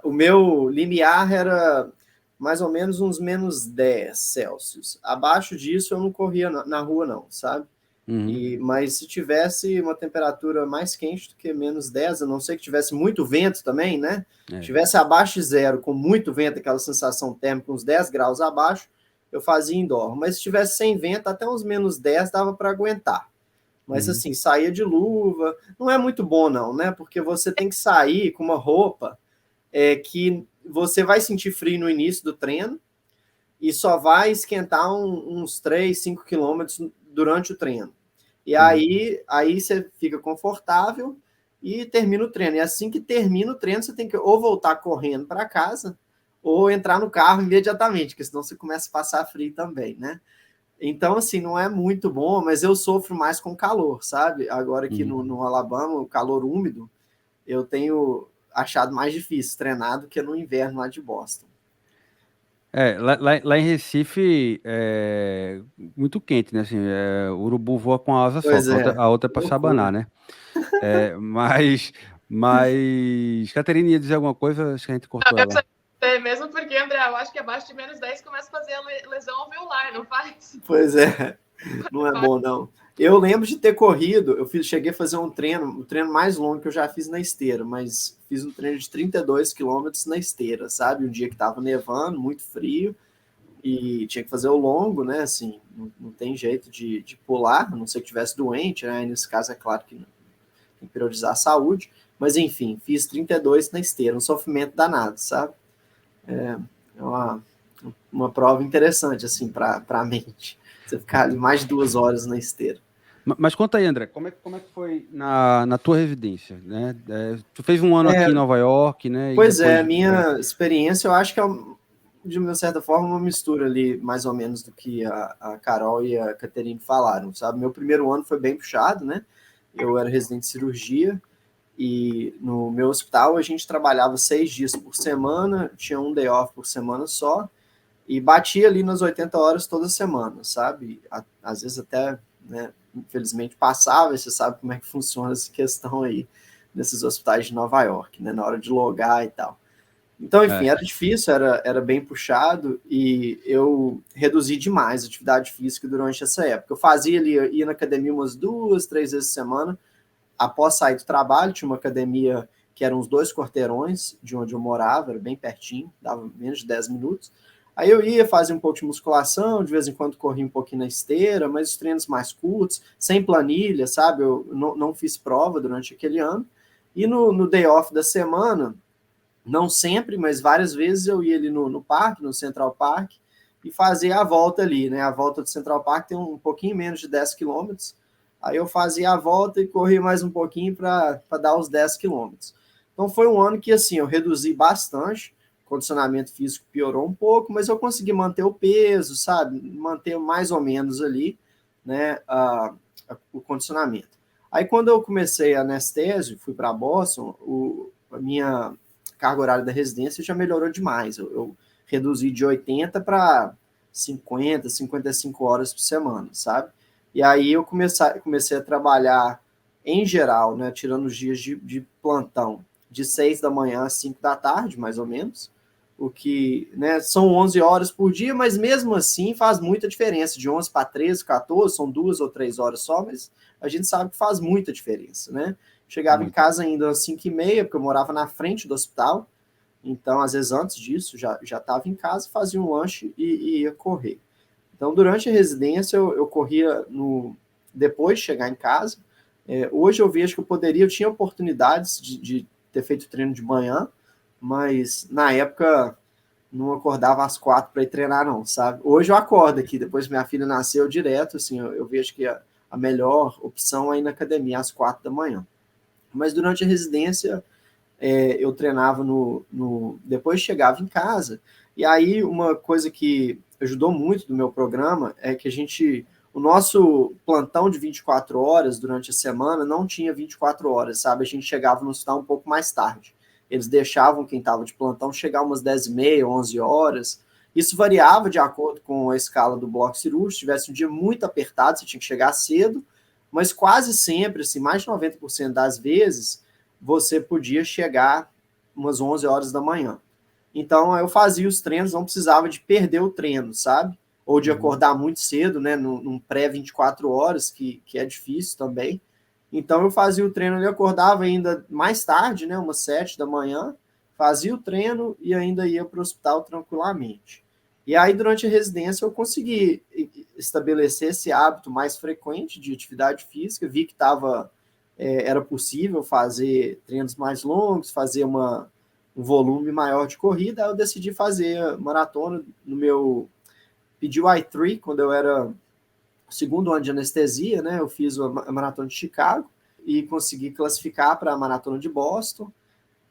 [SPEAKER 4] o meu limiar era mais ou menos uns -10 °C. Abaixo disso eu não corria na rua, não, sabe?
[SPEAKER 1] Uhum.
[SPEAKER 4] Mas se tivesse uma temperatura mais quente do que -10, a não ser que tivesse muito vento também, né? Tivesse abaixo de zero, com muito vento, aquela sensação térmica, uns 10 graus abaixo, eu fazia indoor. Mas se tivesse sem vento, até uns -10 dava para aguentar. Mas assim, saía de luva. Não é muito bom, não, né? Porque você tem que sair com uma roupa que você vai sentir frio no início do treino e só vai esquentar uns 3, 5 quilômetros durante o treino. E aí você fica confortável e termina o treino. E assim que termina o treino, você tem que ou voltar correndo para casa ou entrar no carro imediatamente, porque senão você começa a passar frio também, né? Então, assim, não é muito bom, mas eu sofro mais com calor, sabe? Agora aqui no Alabama, o calor úmido, eu tenho achado mais difícil treinar do que no inverno lá de Boston.
[SPEAKER 1] Lá em Recife é muito quente, né? Assim, o urubu voa com a asa só,
[SPEAKER 4] Pois
[SPEAKER 1] que
[SPEAKER 4] é,
[SPEAKER 1] a outra é para se abanar,
[SPEAKER 4] loucura.
[SPEAKER 1] né? Mas Caterina ia dizer alguma coisa, acho que a gente cortou ela.
[SPEAKER 2] Mesmo porque, André, eu acho que abaixo de -10 começa a fazer a lesão alveolar, não faz?
[SPEAKER 4] Pois é, não é bom, não. Eu lembro de ter corrido, cheguei a fazer o treino mais longo que eu já fiz na esteira, mas fiz um treino de 32 quilômetros na esteira, sabe? Um dia que estava nevando, muito frio, e tinha que fazer o longo, né? Assim, não tem jeito de pular, a não ser que tivesse doente, né? Nesse caso, é claro que não, tem que priorizar a saúde, mas enfim, fiz 32 na esteira, um sofrimento danado, sabe? É uma prova interessante, assim, para a mente. Você ficar ali mais de 2 horas na esteira.
[SPEAKER 1] Mas conta aí, André, como é que foi na tua residência, né? Tu fez um ano aqui em Nova York, né? E
[SPEAKER 4] Pois é,
[SPEAKER 1] depois...
[SPEAKER 4] a minha experiência, eu acho que é, de uma certa forma, uma mistura ali, mais ou menos, do que a Carol e a Caterine falaram, sabe? Meu primeiro ano foi bem puxado, né? Eu era residente de cirurgia, e no meu hospital a gente trabalhava 6 dias por semana, tinha um day off por semana só, e batia ali nas 80 horas toda semana, sabe? Às vezes até, né, infelizmente passava, e você sabe como é que funciona essa questão aí nesses hospitais de Nova York, né, na hora de logar e tal. Então, enfim, era difícil, era bem puxado, e eu reduzi demais a atividade física durante essa época. Eu fazia ali, ia na academia umas 2, 3 vezes por semana. Após sair do trabalho, tinha uma academia que era uns 2 quarteirões de onde eu morava, era bem pertinho, dava menos de 10 minutos. Aí eu ia fazer um pouco de musculação, de vez em quando corria um pouquinho na esteira, mas os treinos mais curtos, sem planilha, sabe? Eu não fiz prova durante aquele ano. E no day off da semana, não sempre, mas várias vezes eu ia ali no parque, no Central Park, e fazia a volta ali, né? A volta do Central Park tem um pouquinho menos de 10 quilômetros. Aí eu fazia a volta e corria mais um pouquinho para dar os 10 quilômetros. Então foi um ano que, assim, eu reduzi bastante, o condicionamento físico piorou um pouco, mas eu consegui manter o peso, sabe? Manter mais ou menos ali, né, o condicionamento. Aí quando eu comecei a anestésio, fui para Boston, a minha carga horária da residência já melhorou demais. Eu reduzi de 80 para 50, 55 horas por semana, sabe? E aí eu comecei a trabalhar em geral, né, tirando os dias de plantão, de 6 da manhã às 5 da tarde, mais ou menos, o que, né, são 11 horas por dia, mas mesmo assim faz muita diferença, de 11 para 13, 14, são 2 ou 3 horas só, mas a gente sabe que faz muita diferença, né? Chegava em casa ainda às 5h30, porque eu morava na frente do hospital, então, às vezes, antes disso, já estava em casa, fazia um lanche e ia correr. Então, durante a residência, eu corria depois de chegar em casa. Hoje eu vejo que eu tinha oportunidades de ter feito treino de manhã, mas na época não acordava às 4 para ir treinar, não, sabe? Hoje eu acordo aqui, depois que minha filha nasceu direto, assim, eu vejo que a melhor opção é ir na academia às 4 da manhã. Mas durante a residência, eu treinava depois chegava em casa, e aí uma coisa que ajudou muito no meu programa é que o nosso plantão de 24 horas durante a semana não tinha 24 horas, sabe? A gente chegava no hospital um pouco mais tarde. Eles deixavam quem estava de plantão chegar umas 10h30, 11 horas. Isso variava de acordo com a escala do bloco cirúrgico. Se tivesse um dia muito apertado, você tinha que chegar cedo, mas quase sempre, assim, mais de 90% das vezes, você podia chegar umas 11 horas da manhã. Então, eu fazia os treinos, não precisava de perder o treino, sabe? Ou de acordar muito cedo, né? Num pré-24 horas, que é difícil também. Então, eu fazia o treino, eu acordava ainda mais tarde, né? Umas 7 da manhã, fazia o treino e ainda ia para o hospital tranquilamente. E aí, durante a residência, eu consegui estabelecer esse hábito mais frequente de atividade física, vi que era possível fazer treinos mais longos, fazer um volume maior de corrida. Aí eu decidi fazer maratona pedi o I3 quando eu era segundo ano de anestesia, né? Eu fiz a maratona de Chicago e consegui classificar para a maratona de Boston.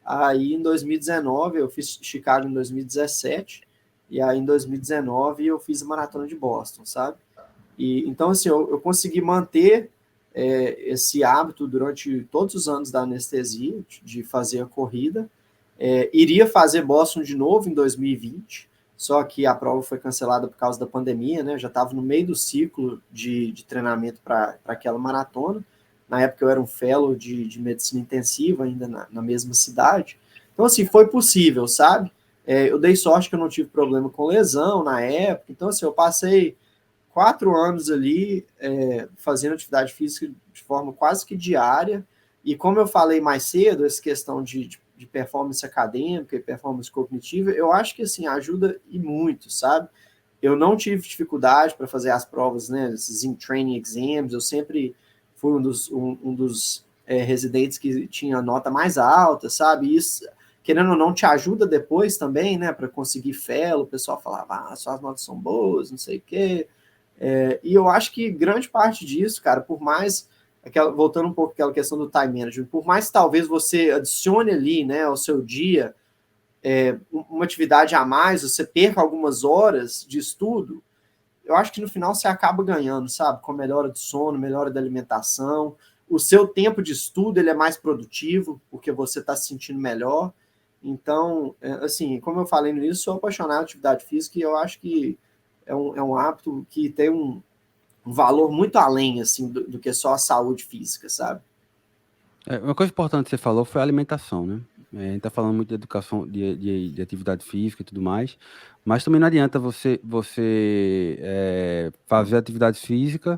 [SPEAKER 4] Aí em 2019, eu fiz Chicago em 2017, e aí em 2019 eu fiz a maratona de Boston, sabe? Então, assim, eu consegui manter esse hábito durante todos os anos da anestesia, de fazer a corrida. Iria fazer Boston de novo em 2020, só que a prova foi cancelada por causa da pandemia, né? Eu já estava no meio do ciclo de treinamento para aquela maratona. Na época eu era um fellow de medicina intensiva, ainda na mesma cidade. Então, assim, foi possível, sabe? Eu dei sorte que eu não tive problema com lesão na época. Então, assim, eu passei 4 anos ali fazendo atividade física de forma quase que diária. E como eu falei mais cedo, essa questão de performance acadêmica e performance cognitiva, eu acho que, assim, ajuda e muito, sabe? Eu não tive dificuldade para fazer as provas, né? Esses in-training exams, eu sempre fui um dos residentes que tinha nota mais alta, sabe? Isso, querendo ou não, te ajuda depois também, né? Para conseguir fellow, o pessoal falava, suas notas são boas, não sei o quê. E eu acho que grande parte disso, cara, por mais... voltando um pouco àquela questão do time management, por mais que talvez você adicione ali, né, ao seu dia uma atividade a mais, você perca algumas horas de estudo, eu acho que no final você acaba ganhando, sabe? Com a melhora do sono, melhora da alimentação, o seu tempo de estudo ele é mais produtivo, porque você está se sentindo melhor. Então, assim, como eu falei no início, sou apaixonado por atividade física e eu acho que é um hábito que tem um valor muito além, assim, do que só a saúde física, sabe?
[SPEAKER 1] Uma coisa importante que você falou foi a alimentação, né? A gente tá falando muito de educação, de atividade física e tudo mais, mas também não adianta você fazer atividade física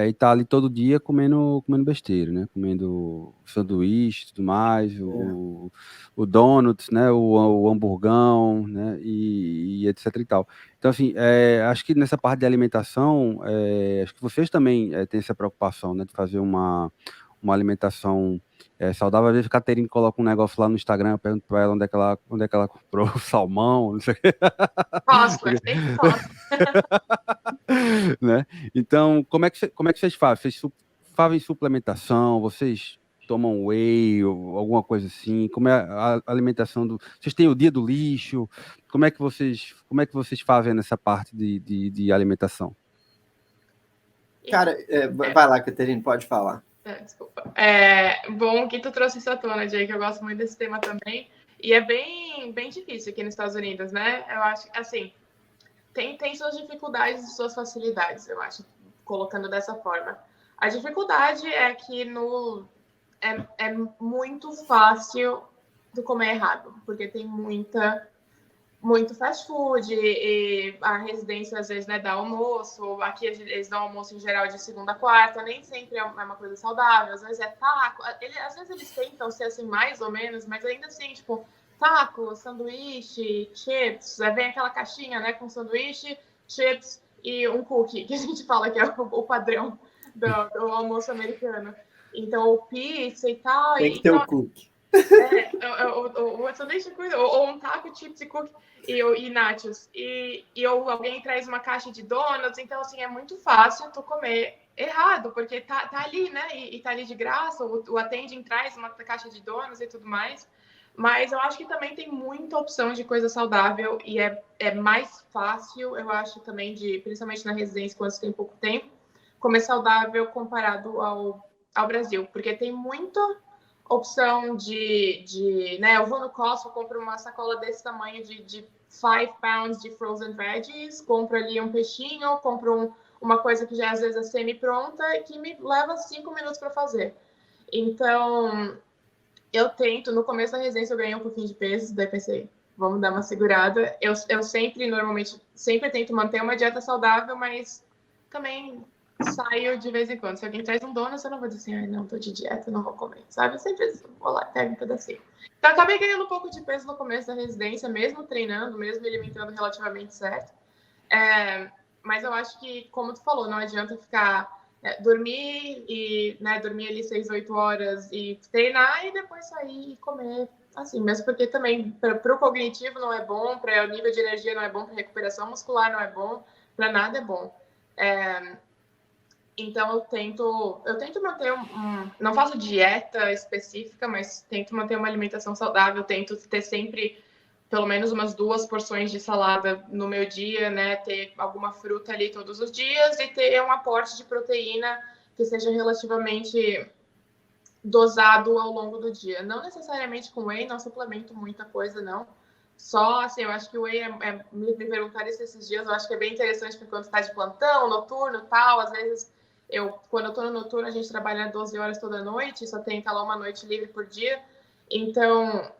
[SPEAKER 1] e tá ali todo dia comendo besteira, né? Comendo sanduíche e tudo mais, o donuts, né? O hamburgão, né? E etc e tal. Então, assim, acho que nessa parte de alimentação, acho que vocês também têm essa preocupação, né? De fazer uma alimentação saudável. Às vezes a Caterine coloca um negócio lá no Instagram, eu pergunto para ela onde é que ela comprou o salmão, não sei o quê.
[SPEAKER 2] Fósforo, tem fósforo.
[SPEAKER 1] Né? Então, como é que vocês fazem? Vocês fazem suplementação? Vocês tomam whey ou alguma coisa assim? Como é a alimentação Vocês têm o dia do lixo? Como é que vocês fazem nessa parte de alimentação?
[SPEAKER 4] Cara, vai lá, Caterine, pode falar.
[SPEAKER 2] Desculpa. Bom que tu trouxe isso à tona, Jay, que eu gosto muito desse tema também. E é bem, bem difícil aqui nos Estados Unidos, né? Eu acho que, assim, tem suas dificuldades e suas facilidades, eu acho, colocando dessa forma. A dificuldade é que é muito fácil tu comer errado, porque tem muita muito fast food, e a residência às vezes, né, dá almoço. Aqui eles dão almoço em geral de segunda a quarta, nem sempre é uma coisa saudável, às vezes é taco. Às vezes eles tentam ser assim, mais ou menos, mas ainda assim, tipo, taco, sanduíche, chips, aí vem aquela caixinha, né, com sanduíche, chips e um cookie, que a gente fala que é o padrão do almoço americano. Então, pizza e tal.
[SPEAKER 4] Tem que ter
[SPEAKER 2] então,
[SPEAKER 4] o cookie.
[SPEAKER 2] o sanduíche ou um taco, chips e cookie e nachos. Ou alguém traz uma caixa de donuts, então, assim, é muito fácil tu comer errado, porque tá ali, né? E tá ali de graça, o attending traz uma caixa de donuts e tudo mais. Mas eu acho que também tem muita opção de coisa saudável e é mais fácil, eu acho, também, principalmente na residência, quando você tem pouco tempo, comer saudável comparado ao Brasil, porque tem muita opção né? Eu vou no Costco, compro uma sacola desse tamanho de 5 pounds de frozen veggies, compro ali um peixinho, compro uma coisa que já às vezes é semi-pronta e que me leva 5 minutos para fazer. Então, eu tento, no começo da residência eu ganhei um pouquinho de peso, daí pensei, vamos dar uma segurada. Eu normalmente, sempre tento manter uma dieta saudável, mas também saio de vez em quando. Se alguém traz um donuts, eu não vou dizer assim, não, tô de dieta, não vou comer, sabe? Eu sempre vou lá, pego um pedacinho. Então, acabei ganhando um pouco de peso no começo da residência, mesmo treinando, mesmo me alimentando relativamente certo. Mas eu acho que, como tu falou, não adianta ficar dormir ali 6, 8 horas e treinar e depois sair e comer assim, mesmo porque também para o cognitivo não é bom, para o nível de energia não é bom, para recuperação muscular não é bom, para nada é bom. Então eu tento manter não faço dieta específica, mas tento manter uma alimentação saudável, tento ter sempre pelo menos umas 2 porções de salada no meu dia, né? Ter alguma fruta ali todos os dias e ter um aporte de proteína que seja relativamente dosado ao longo do dia. Não necessariamente com whey, não suplemento muita coisa, não. Só, assim, eu acho que o whey me perguntaram isso esses dias, eu acho que é bem interessante porque quando está de plantão, noturno tal, às vezes quando eu tô no noturno, a gente trabalha 12 horas toda noite, só tem lá uma noite livre por dia. Então,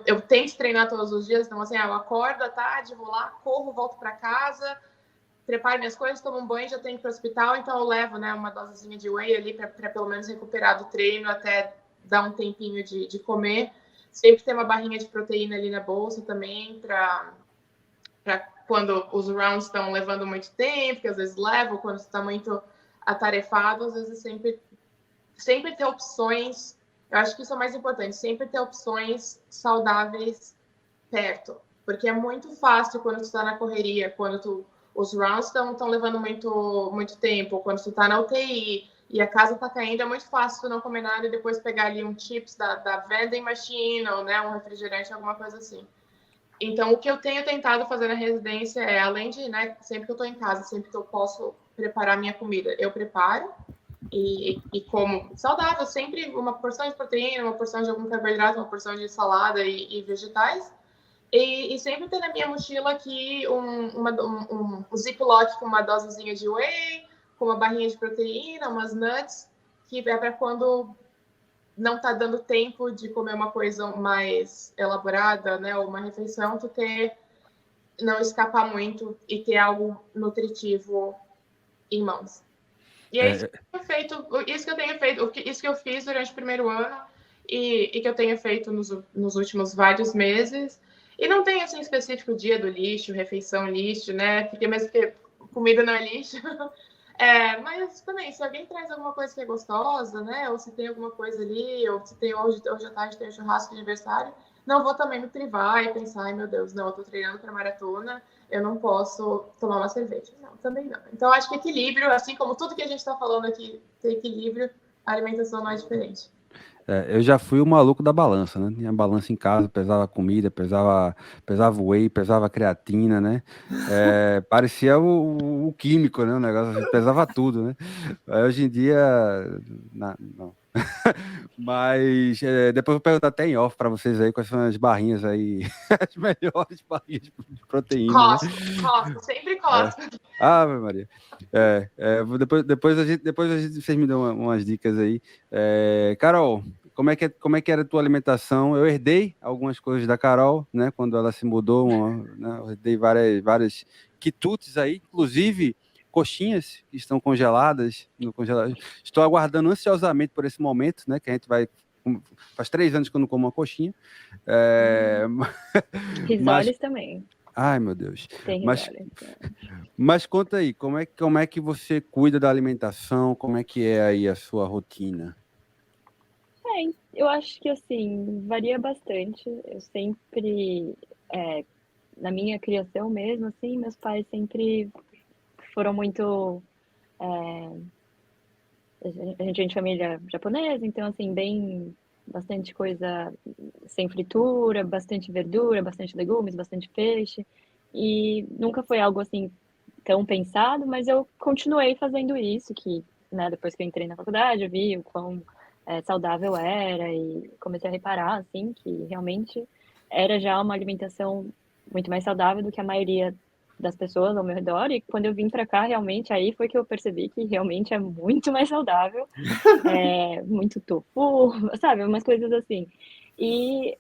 [SPEAKER 2] eu tento treinar todos os dias. Então, assim, eu acordo à tarde, vou lá, corro, volto para casa, preparo minhas coisas, tomo um banho, já tenho que ir para o hospital. Então, eu levo, né, uma dosezinha de whey ali para pelo menos recuperar do treino até dar um tempinho de comer. Sempre tem uma barrinha de proteína ali na bolsa também, para quando os rounds estão levando muito tempo, que às vezes levam, quando está muito atarefado, às vezes sempre ter opções. Eu acho que isso é o mais importante, sempre ter opções saudáveis perto, porque é muito fácil quando tu está na correria, quando os rounds estão levando muito tempo, quando tu está na UTI e a casa está caindo, é muito fácil tu não comer nada e depois pegar ali um chips da vending machine ou, né, um refrigerante, alguma coisa assim. Então, o que eu tenho tentado fazer na residência é, além de, né, sempre que eu estou em casa, sempre que eu posso preparar minha comida, eu preparo e como saudável, sempre uma porção de proteína, uma porção de algum carboidrato, uma porção de salada e vegetais. E sempre ter na minha mochila aqui um ziplock com uma dosezinha de whey, com uma barrinha de proteína, umas nuts, que é para quando não tá dando tempo de comer uma coisa mais elaborada, né, ou uma refeição, tu não escapar muito e ter algo nutritivo em mãos. E é isso que eu tenho feito, isso que eu fiz durante o primeiro ano e que eu tenho feito nos últimos vários meses. E não tem, assim, específico dia do lixo, refeição lixo, né? Porque mesmo que comida não é lixo. Mas também, se alguém traz alguma coisa que é gostosa, né? Ou se tem alguma coisa ali, ou se tem hoje à tarde tem um churrasco de aniversário, não vou também me privar e pensar, ai meu Deus, não, eu tô treinando para maratona, eu não posso tomar uma cerveja. Não, também não. Então, acho que equilíbrio, assim como tudo que a gente está falando aqui, tem equilíbrio, a alimentação não é diferente.
[SPEAKER 1] Eu já fui o maluco da balança, né? Tinha balança em casa, pesava comida, pesava whey, pesava creatina, né? Parecia o químico, né? O negócio assim, pesava tudo, né? Hoje em dia, não. Mas depois eu vou perguntar até em off para vocês aí quais são as barrinhas aí, as melhores barrinhas de proteína.
[SPEAKER 2] Costa, sempre Costa.
[SPEAKER 1] Ave Maria. Depois vocês me dão umas dicas aí. Carol, como é que era a tua alimentação? Eu herdei algumas coisas da Carol, né? Quando ela se mudou, né, eu herdei várias quitutes aí, inclusive coxinhas que estão congeladas no congelador. Estou aguardando ansiosamente por esse momento, né? Que a gente vai. Faz 3 anos que eu não como uma coxinha. Mas,
[SPEAKER 3] Risoles também.
[SPEAKER 1] ai, meu Deus.
[SPEAKER 3] Tem
[SPEAKER 1] Mas,
[SPEAKER 3] risoles.
[SPEAKER 1] mas conta aí, como é que você cuida da alimentação? Como é que é aí a sua rotina?
[SPEAKER 3] Eu acho que, assim, varia bastante. Eu sempre, na minha criação mesmo, assim, meus pais sempre foram muito. A gente é de família japonesa, então, assim, bem. Bastante coisa sem fritura, bastante verdura, bastante legumes, bastante peixe. E nunca foi algo, assim, tão pensado, mas eu continuei fazendo isso, que, né, depois que eu entrei na faculdade, eu vi o quão saudável era e comecei a reparar, assim, que realmente era já uma alimentação muito mais saudável do que a maioria das pessoas ao meu redor. E quando eu vim para cá, realmente, aí foi que eu percebi que realmente é muito mais saudável, muito tofu, sabe, umas coisas assim. E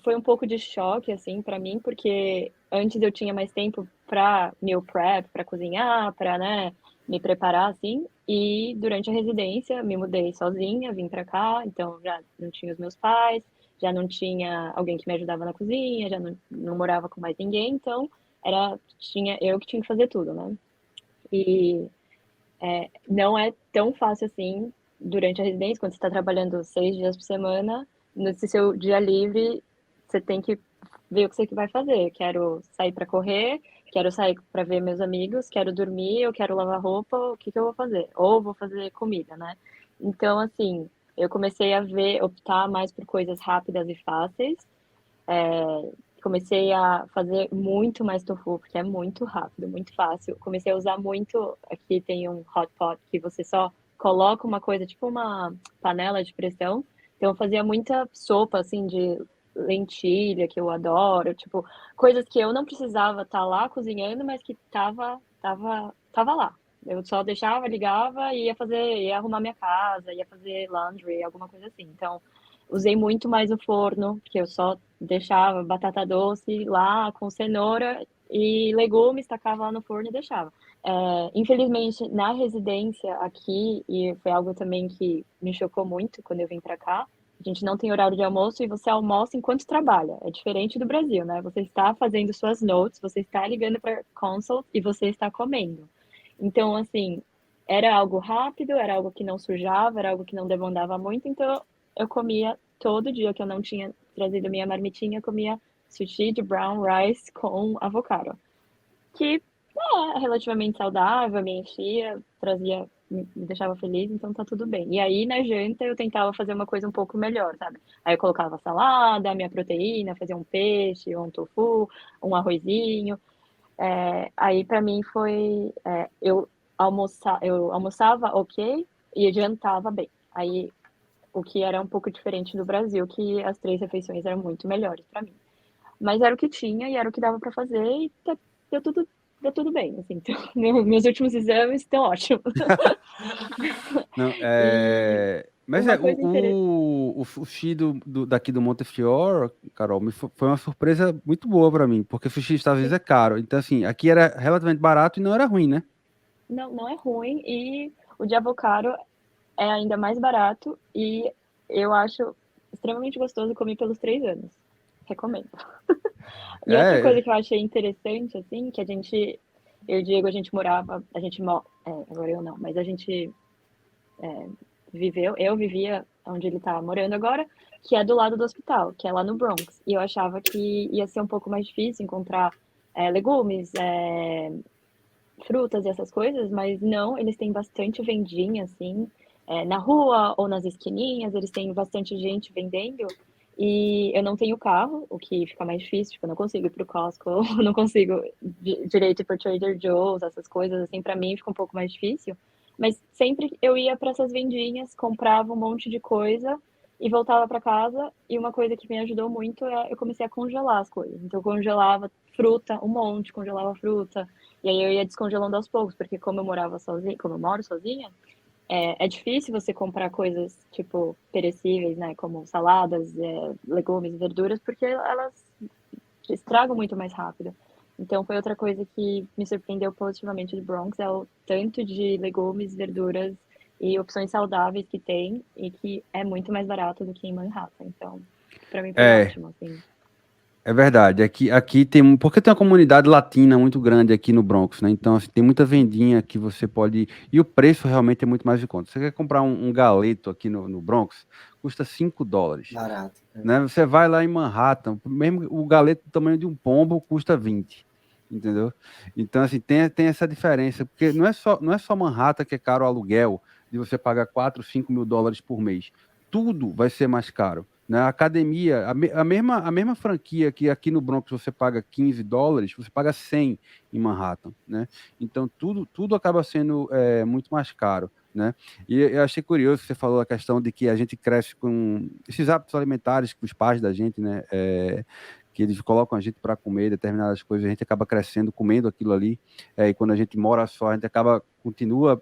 [SPEAKER 3] foi um pouco de choque, assim, para mim, porque antes eu tinha mais tempo para meal prep, para cozinhar, para, né, me preparar, assim. E durante a residência, me mudei sozinha, vim para cá, então já não tinha os meus pais, já não tinha alguém que me ajudava na cozinha, já não morava com mais ninguém, então tinha eu que tinha que fazer tudo, né? E não é tão fácil assim durante a residência, quando você está trabalhando 6 dias por semana, nesse seu dia livre, você tem que ver o que você vai fazer. Quero sair para correr, quero sair para ver meus amigos, quero dormir, eu quero lavar roupa, o que eu vou fazer? Ou vou fazer comida, né? Então, assim, eu comecei a optar mais por coisas rápidas e fáceis. Comecei a fazer muito mais tofu, porque é muito rápido, muito fácil. Comecei a usar muito. Aqui tem um hot pot que você só coloca uma coisa, tipo uma panela de pressão. Então, eu fazia muita sopa, assim, de lentilha, que eu adoro. Tipo, coisas que eu não precisava estar lá cozinhando, mas que tava lá. Eu só deixava, ligava e ia arrumar minha casa, ia fazer laundry, alguma coisa assim. Então, usei muito mais o forno, que eu só deixava batata doce lá com cenoura e legumes, tacava lá no forno e deixava. Infelizmente, na residência aqui, e foi algo também que me chocou muito quando eu vim para cá, a gente não tem horário de almoço e você almoça enquanto trabalha. É diferente do Brasil, né? Você está fazendo suas notes, você está ligando para console e você está comendo. Então, assim, era algo rápido, era algo que não sujava, era algo que não demandava muito, então eu comia todo dia que eu não tinha trazido minha marmitinha, eu comia sushi de brown rice com avocado, que é relativamente saudável, me enchia, me deixava feliz, então tá tudo bem. E aí na janta eu tentava fazer uma coisa um pouco melhor, sabe? Aí eu colocava salada, minha proteína, fazia um peixe, um tofu, um arrozinho. Aí para mim foi eu almoçava ok e jantava bem. Aí o que era um pouco diferente do Brasil, que as 3 refeições eram muito melhores para mim. Mas era o que tinha e era o que dava para fazer e deu tudo, deu tudo bem, assim. Então, meus últimos exames estão ótimos.
[SPEAKER 1] Não,
[SPEAKER 3] E
[SPEAKER 1] mas
[SPEAKER 3] uma coisa interessante.
[SPEAKER 1] o sushi daqui do Montefiore, Carol, foi uma surpresa muito boa para mim, porque sushi nos Estados Unidos é caro. Então, assim, aqui era relativamente barato e não era ruim, né?
[SPEAKER 3] Não, não é ruim e o de avocado é ainda mais barato e eu acho extremamente gostoso. Comi pelos 3 anos. Recomendo. E outra
[SPEAKER 1] É,
[SPEAKER 3] coisa que eu achei interessante, assim, que eu e o Diego, a gente morava, agora eu não, mas a gente eu vivia onde ele tá morando agora, que é do lado do hospital, que é lá no Bronx. E eu achava que ia ser um pouco mais difícil encontrar legumes, frutas e essas coisas, mas não, eles têm bastante vendinha, assim, na rua ou nas esquininhas, eles têm bastante gente vendendo. E eu não tenho carro, o que fica mais difícil, tipo, eu não consigo ir pro Costco, eu não consigo direito ir pro Trader Joe's, essas coisas, assim, para mim fica um pouco mais difícil. Mas sempre eu ia para essas vendinhas, comprava um monte de coisa e voltava para casa. E uma coisa que me ajudou muito eu comecei a congelar as coisas. Então eu congelava fruta, um monte, congelava fruta. E aí eu ia descongelando aos poucos, porque como eu morava sozinha, como eu moro sozinha, é difícil você comprar coisas, tipo, perecíveis, né? Como saladas, legumes, verduras, porque elas estragam muito mais rápido. Então, foi outra coisa que me surpreendeu positivamente do Bronx, é o tanto de legumes, verduras e opções saudáveis que tem e que é muito mais barato do que em Manhattan. Então, para mim foi
[SPEAKER 1] É,
[SPEAKER 3] ótimo, assim.
[SPEAKER 1] é verdade. Aqui tem, porque tem uma comunidade latina muito grande aqui no Bronx, né? Então, assim, tem muita vendinha que você pode. E o preço realmente é muito mais de conta. Você quer comprar um galeto aqui no Bronx, custa $5,
[SPEAKER 4] Barato.
[SPEAKER 1] né? Você vai lá em Manhattan, mesmo o galeto do tamanho de um pombo custa 20, entendeu? Então, assim, tem essa diferença, porque não é só Manhattan que é caro o aluguel, de você pagar 4, 5 mil dólares por mês. Tudo vai ser mais caro, né? A academia, a mesma franquia que aqui no Bronx você paga $15, você paga 100 em Manhattan, né? Então, tudo acaba sendo muito mais caro, né? E eu achei curioso que você falou a questão de que a gente cresce com esses hábitos alimentares que os pais da gente, né, que eles colocam a gente para comer determinadas coisas, a gente acaba crescendo comendo aquilo ali, e quando a gente mora só, a gente continua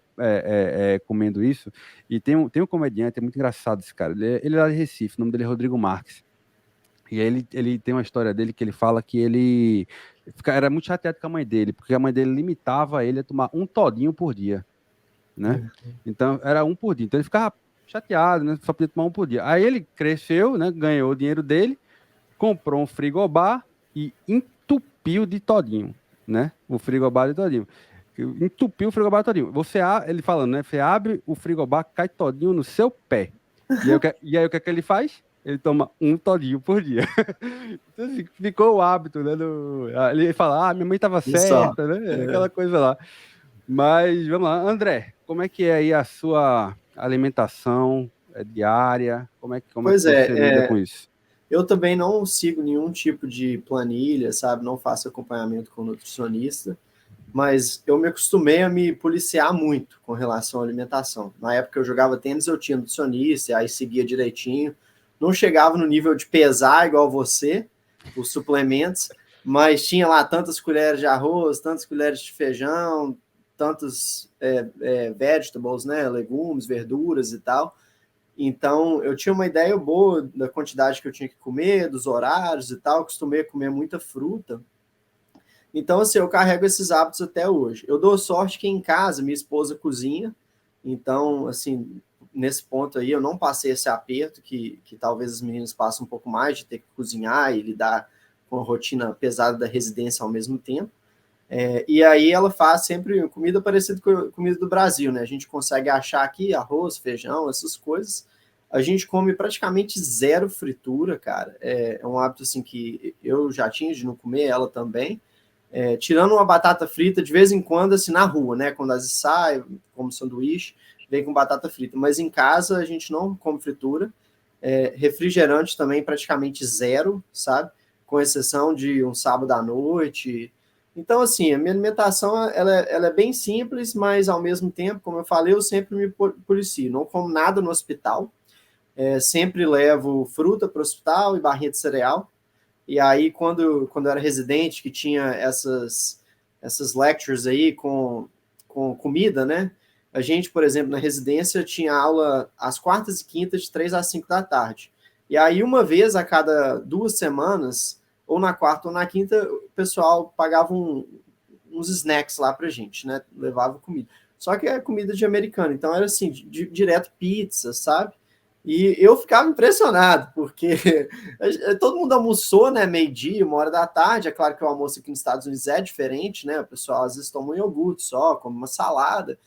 [SPEAKER 1] comendo isso. E tem um comediante, é muito engraçado esse cara, ele é lá de Recife, o nome dele é Rodrigo Marques. E aí ele tem uma história dele que ele fala que ele era muito chateado com a mãe dele, porque a mãe dele limitava ele a tomar um todinho por dia, né? Então era um por dia. Então ele ficava chateado, né? Só podia tomar um por dia. Aí ele cresceu, né? Ganhou o dinheiro dele, comprou um frigobar e entupiu de todinho, né? O frigobar de todinho. Entupiu o frigobar todinho. Ele falando, né? Você abre o frigobar, cai todinho no seu pé. E aí o que é que ele faz? Ele toma um todinho por dia. Então, assim, ficou o hábito, né? Ele fala, minha mãe estava
[SPEAKER 4] Isso, ó.
[SPEAKER 1] certa, né? Aquela coisa lá. Mas vamos lá, André, como é que é aí a sua alimentação diária? Como é que
[SPEAKER 4] Pois
[SPEAKER 1] você lida
[SPEAKER 4] é,
[SPEAKER 1] com isso?
[SPEAKER 4] eu também não sigo nenhum tipo de planilha, sabe? Não faço acompanhamento com nutricionista, mas eu me acostumei a me policiar muito com relação à alimentação. Na época que eu jogava tênis, eu tinha nutricionista, aí seguia direitinho. Não chegava no nível de pesar igual você, os suplementos, mas tinha lá tantas colheres de arroz, tantas colheres de feijão, tantos vegetables, né? Legumes, verduras e tal. Então, eu tinha uma ideia boa da quantidade que eu tinha que comer, dos horários e tal. Acostumei a comer muita fruta. Então, assim, eu carrego esses hábitos até hoje. Eu dou sorte que em casa minha esposa cozinha. Então, assim, nesse ponto aí, eu não passei esse aperto que talvez os meninos passem um pouco mais de ter que cozinhar e lidar com a rotina pesada da residência ao mesmo tempo. E aí ela faz sempre comida parecida com a comida do Brasil, né? A gente consegue achar aqui arroz, feijão, essas coisas. A gente come praticamente zero fritura, cara. É um hábito assim que eu já tinha de não comer, ela também. Tirando uma batata frita de vez em quando, assim, na rua, né? Quando às vezes sai, como sanduíche, vem com batata frita. Mas em casa a gente não come fritura. Refrigerante também praticamente zero, sabe? Com exceção de um sábado à noite. Então, assim, a minha alimentação ela é bem simples, mas ao mesmo tempo, como eu falei, eu sempre me policio. Não como nada no hospital. Sempre levo fruta para o hospital e barrinha de cereal. E aí, quando eu era residente, que tinha essas lectures aí com comida, né? A gente, por exemplo, na residência, tinha aula às quartas e quintas, de 3 às 5 da tarde. E aí, uma vez a cada 2 semanas, ou na quarta ou na quinta, o pessoal pagava uns snacks lá pra gente, né? Levava comida. Só que é comida de americano, então era assim, direto pizza, sabe? E eu ficava impressionado, porque todo mundo almoçou, né, meio-dia, 1 hora da tarde. É claro que o almoço aqui nos Estados Unidos é diferente, né? O pessoal às vezes toma um iogurte só, come uma salada,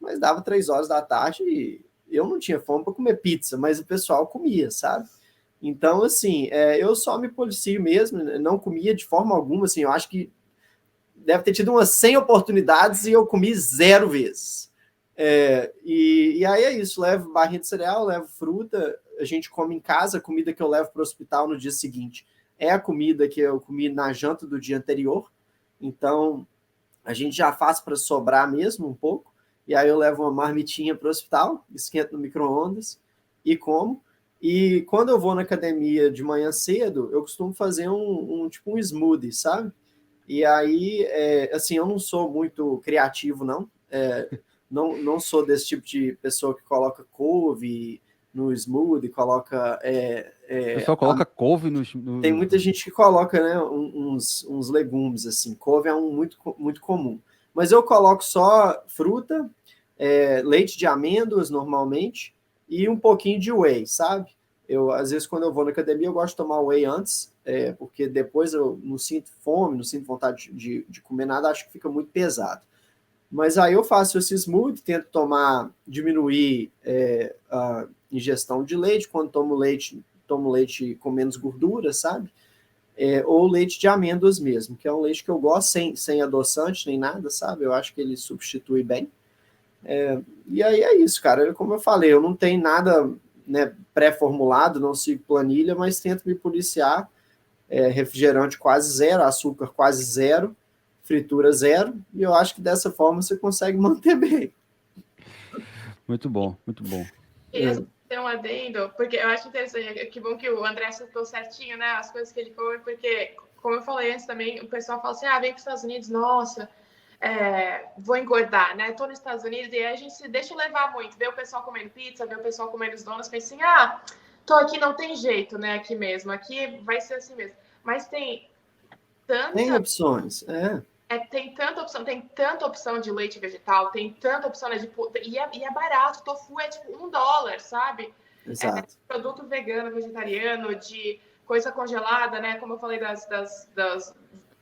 [SPEAKER 4] mas dava 3 horas da tarde e eu não tinha fome para comer pizza, mas o pessoal comia, sabe? Então, assim, eu só me policio mesmo, não comia de forma alguma, assim, eu acho que deve ter tido umas 100 oportunidades e eu comi 0 vezes. E aí é isso, levo barrinha de cereal, levo fruta, a gente come em casa, a comida que eu levo para o hospital no dia seguinte é a comida que eu comi na janta do dia anterior, então a gente já faz para sobrar mesmo um pouco, e aí eu levo uma marmitinha para o hospital, esquento no micro-ondas e como. E quando eu vou na academia de manhã cedo, eu costumo fazer tipo um smoothie, sabe? E aí, assim, eu não sou muito criativo, não. não sou desse tipo de pessoa que coloca couve no smoothie, coloca...
[SPEAKER 1] O pessoal coloca couve
[SPEAKER 4] Tem muita gente que coloca, né, uns legumes, assim. Couve é muito, muito comum. Mas eu coloco só fruta, leite de amêndoas, normalmente, e um pouquinho de whey, sabe? Às vezes, quando eu vou na academia, eu gosto de tomar whey antes, porque depois eu não sinto fome, não sinto vontade de comer nada, acho que fica muito pesado. Mas aí eu faço esse smoothie, tento diminuir a ingestão de leite. Quando tomo leite com menos gordura, sabe? Ou leite de amêndoas mesmo, que é um leite que eu gosto, sem adoçante nem nada, sabe? Eu acho que ele substitui bem. E aí é isso, cara. Como eu falei, eu não tenho nada, né, pré-formulado, não sigo planilha, mas tento me policiar. Refrigerante quase zero, açúcar quase zero, fritura zero, e eu acho que dessa forma você consegue manter bem.
[SPEAKER 1] Muito bom, muito bom.
[SPEAKER 2] Queria ter um adendo, porque eu acho interessante, que bom que o André citou certinho, né, as coisas que ele come, porque, como eu falei antes também, o pessoal fala assim, vem para os Estados Unidos, nossa, vou engordar, né, tô nos Estados Unidos, e aí a gente se deixa levar muito, vê o pessoal comendo pizza, vê o pessoal comendo os donuts, pensa assim, tô aqui, não tem jeito, né, aqui mesmo, aqui vai ser assim mesmo, mas tem
[SPEAKER 4] opções,
[SPEAKER 2] tem tanta opção de leite vegetal, tem tanta opção, né, e é barato, tofu é tipo $1, sabe?
[SPEAKER 4] Exato.
[SPEAKER 2] Produto vegano, vegetariano, de coisa congelada, né? Como eu falei das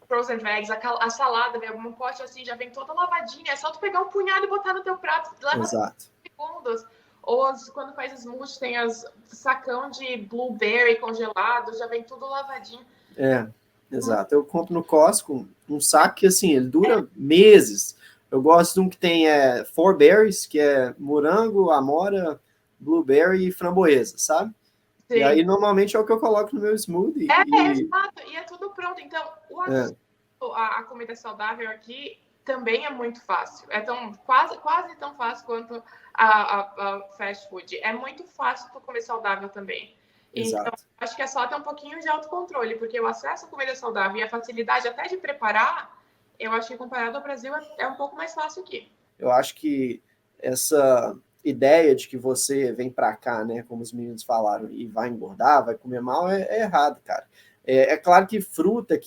[SPEAKER 2] frozen veggies, a salada, né? Um pote assim já vem toda lavadinha, é só tu pegar um punhado e botar no teu prato, leva segundos. Ou quando faz smoothie, tem sacão de blueberry congelado, já vem tudo lavadinho.
[SPEAKER 4] Exato. Eu compro no Costco um saco que, assim, ele dura meses. Eu gosto de um que tem 4 berries, que é morango, amora, blueberry e framboesa, sabe? Sim. E aí, normalmente, é o que eu coloco no meu smoothie.
[SPEAKER 2] Exato. E é tudo pronto. Então, a comida saudável aqui também é muito fácil. É quase tão fácil quanto a fast food. É muito fácil tu comer saudável também.
[SPEAKER 4] Exato.
[SPEAKER 2] Então, acho que é só ter um pouquinho de autocontrole, porque o acesso à comida saudável e a facilidade até de preparar, eu acho que comparado ao Brasil é um pouco mais fácil aqui.
[SPEAKER 4] Eu acho que essa ideia de que você vem para cá, né, como os meninos falaram, e vai engordar, vai comer mal, é errado, cara. É claro que fruta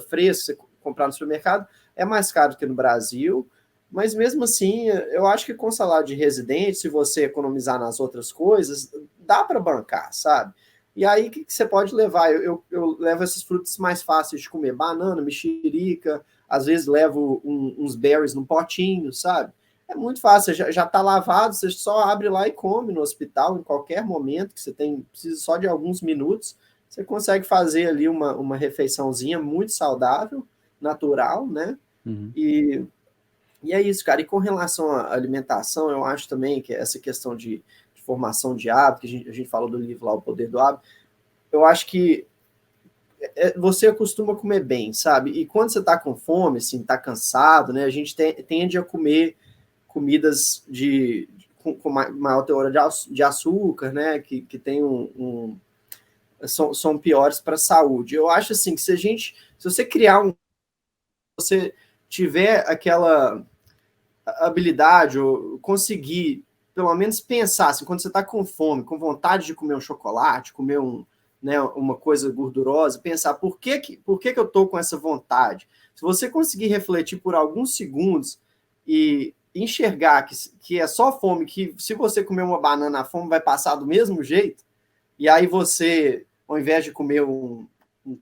[SPEAKER 4] fresca, você comprar no supermercado, é mais caro que no Brasil, mas mesmo assim, eu acho que com salário de residente, se você economizar nas outras coisas, dá para bancar, sabe? E aí, o que você pode levar? Eu levo essas frutas mais fáceis de comer, banana, mexerica, às vezes levo uns berries num potinho, sabe? É muito fácil, já tá lavado, você só abre lá e come no hospital, em qualquer momento, que você precisa só de alguns minutos, você consegue fazer ali uma refeiçãozinha muito saudável, natural, né?
[SPEAKER 1] Uhum.
[SPEAKER 4] E é isso, cara. E com relação à alimentação, eu acho também que essa questão de formação de hábito, que a gente falou do livro lá, O Poder do Hábito, eu acho que você acostuma comer bem, sabe? E quando você tá com fome, assim, tá cansado, né? A gente tende a comer comidas com maior teor de açúcar, né? Que tem são piores para a saúde. Eu acho assim que se você você tiver aquela habilidade ou conseguir pelo menos pensar, assim, quando você está com fome, com vontade de comer um chocolate, comer uma coisa gordurosa, pensar por que eu estou com essa vontade. Se você conseguir refletir por alguns segundos e enxergar que é só fome, que se você comer uma banana, a fome vai passar do mesmo jeito, e aí você, ao invés de comer um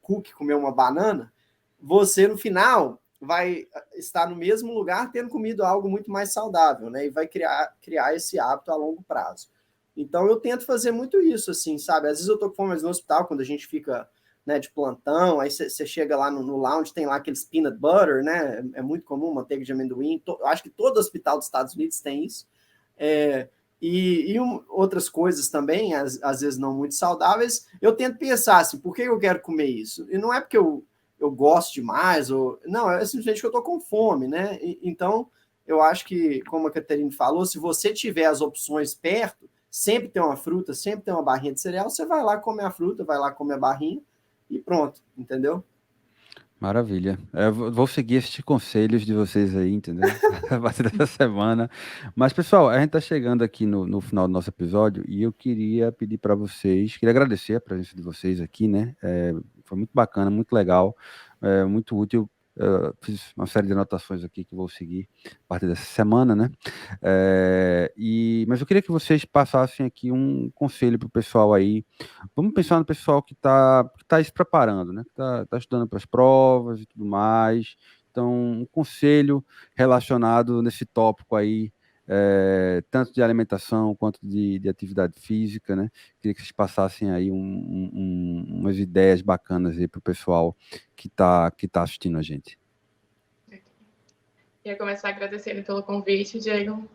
[SPEAKER 4] cookie, comer uma banana, você, no final, vai estar no mesmo lugar tendo comido algo muito mais saudável, né? E vai criar esse hábito a longo prazo. Então, eu tento fazer muito isso, assim, sabe? Às vezes eu tô com fome no hospital, quando a gente fica, né, de plantão, aí você chega lá no lounge, tem lá aqueles peanut butter, né? É muito comum, manteiga de amendoim. Acho que todo hospital dos Estados Unidos tem isso. Outras coisas também, às vezes não muito saudáveis. Eu tento pensar assim, por que eu quero comer isso? E não é porque eu gosto demais, não, é simplesmente que eu tô com fome, né? Então, eu acho que, como a Caterine falou, se você tiver as opções perto, sempre tem uma fruta, sempre tem uma barrinha de cereal, você vai lá comer a fruta, vai lá comer a barrinha e pronto, entendeu?
[SPEAKER 1] Maravilha. Vou seguir esses conselhos de vocês aí, entendeu? A partir dessa semana. Mas, pessoal, a gente está chegando aqui no final do nosso episódio e eu queria pedir para vocês, queria agradecer a presença de vocês aqui, né? Foi muito bacana, muito legal, muito útil. Fiz uma série de anotações aqui que vou seguir a partir dessa semana, né? Mas eu queria que vocês passassem aqui um conselho para o pessoal aí. Vamos pensar no pessoal que tá se preparando, né? Que tá estudando para as provas e tudo mais. Então, um conselho relacionado nesse tópico aí, tanto de alimentação quanto de atividade física, né? Queria que vocês passassem aí umas ideias bacanas aí para o pessoal que tá assistindo a gente.
[SPEAKER 2] Queria começar agradecendo pelo convite, Diego.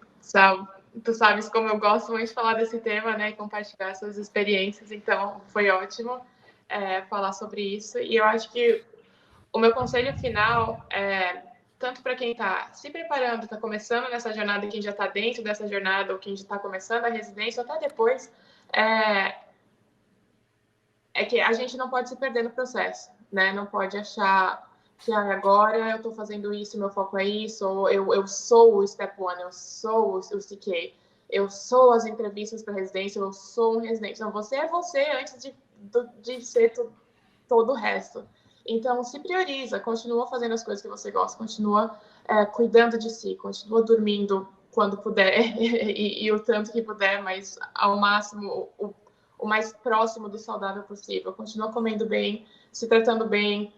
[SPEAKER 2] Tu sabes como eu gosto muito de falar desse tema, né? E compartilhar suas experiências, então foi ótimo falar sobre isso. E eu acho que o meu conselho final tanto para quem está se preparando, está começando nessa jornada, quem já está dentro dessa jornada, ou quem já está começando a residência, ou até depois, é que a gente não pode se perder no processo, né? Não pode achar que agora eu estou fazendo isso, meu foco é isso, ou eu sou o Step One, eu sou o CK, eu sou as entrevistas para residência, eu sou um residente. Não, você é você antes de ser todo o resto. Então, se prioriza, continua fazendo as coisas que você gosta, continua cuidando de si, continua dormindo quando puder e o tanto que puder, mas ao máximo o mais próximo do saudável possível. Continua comendo bem, se tratando bem,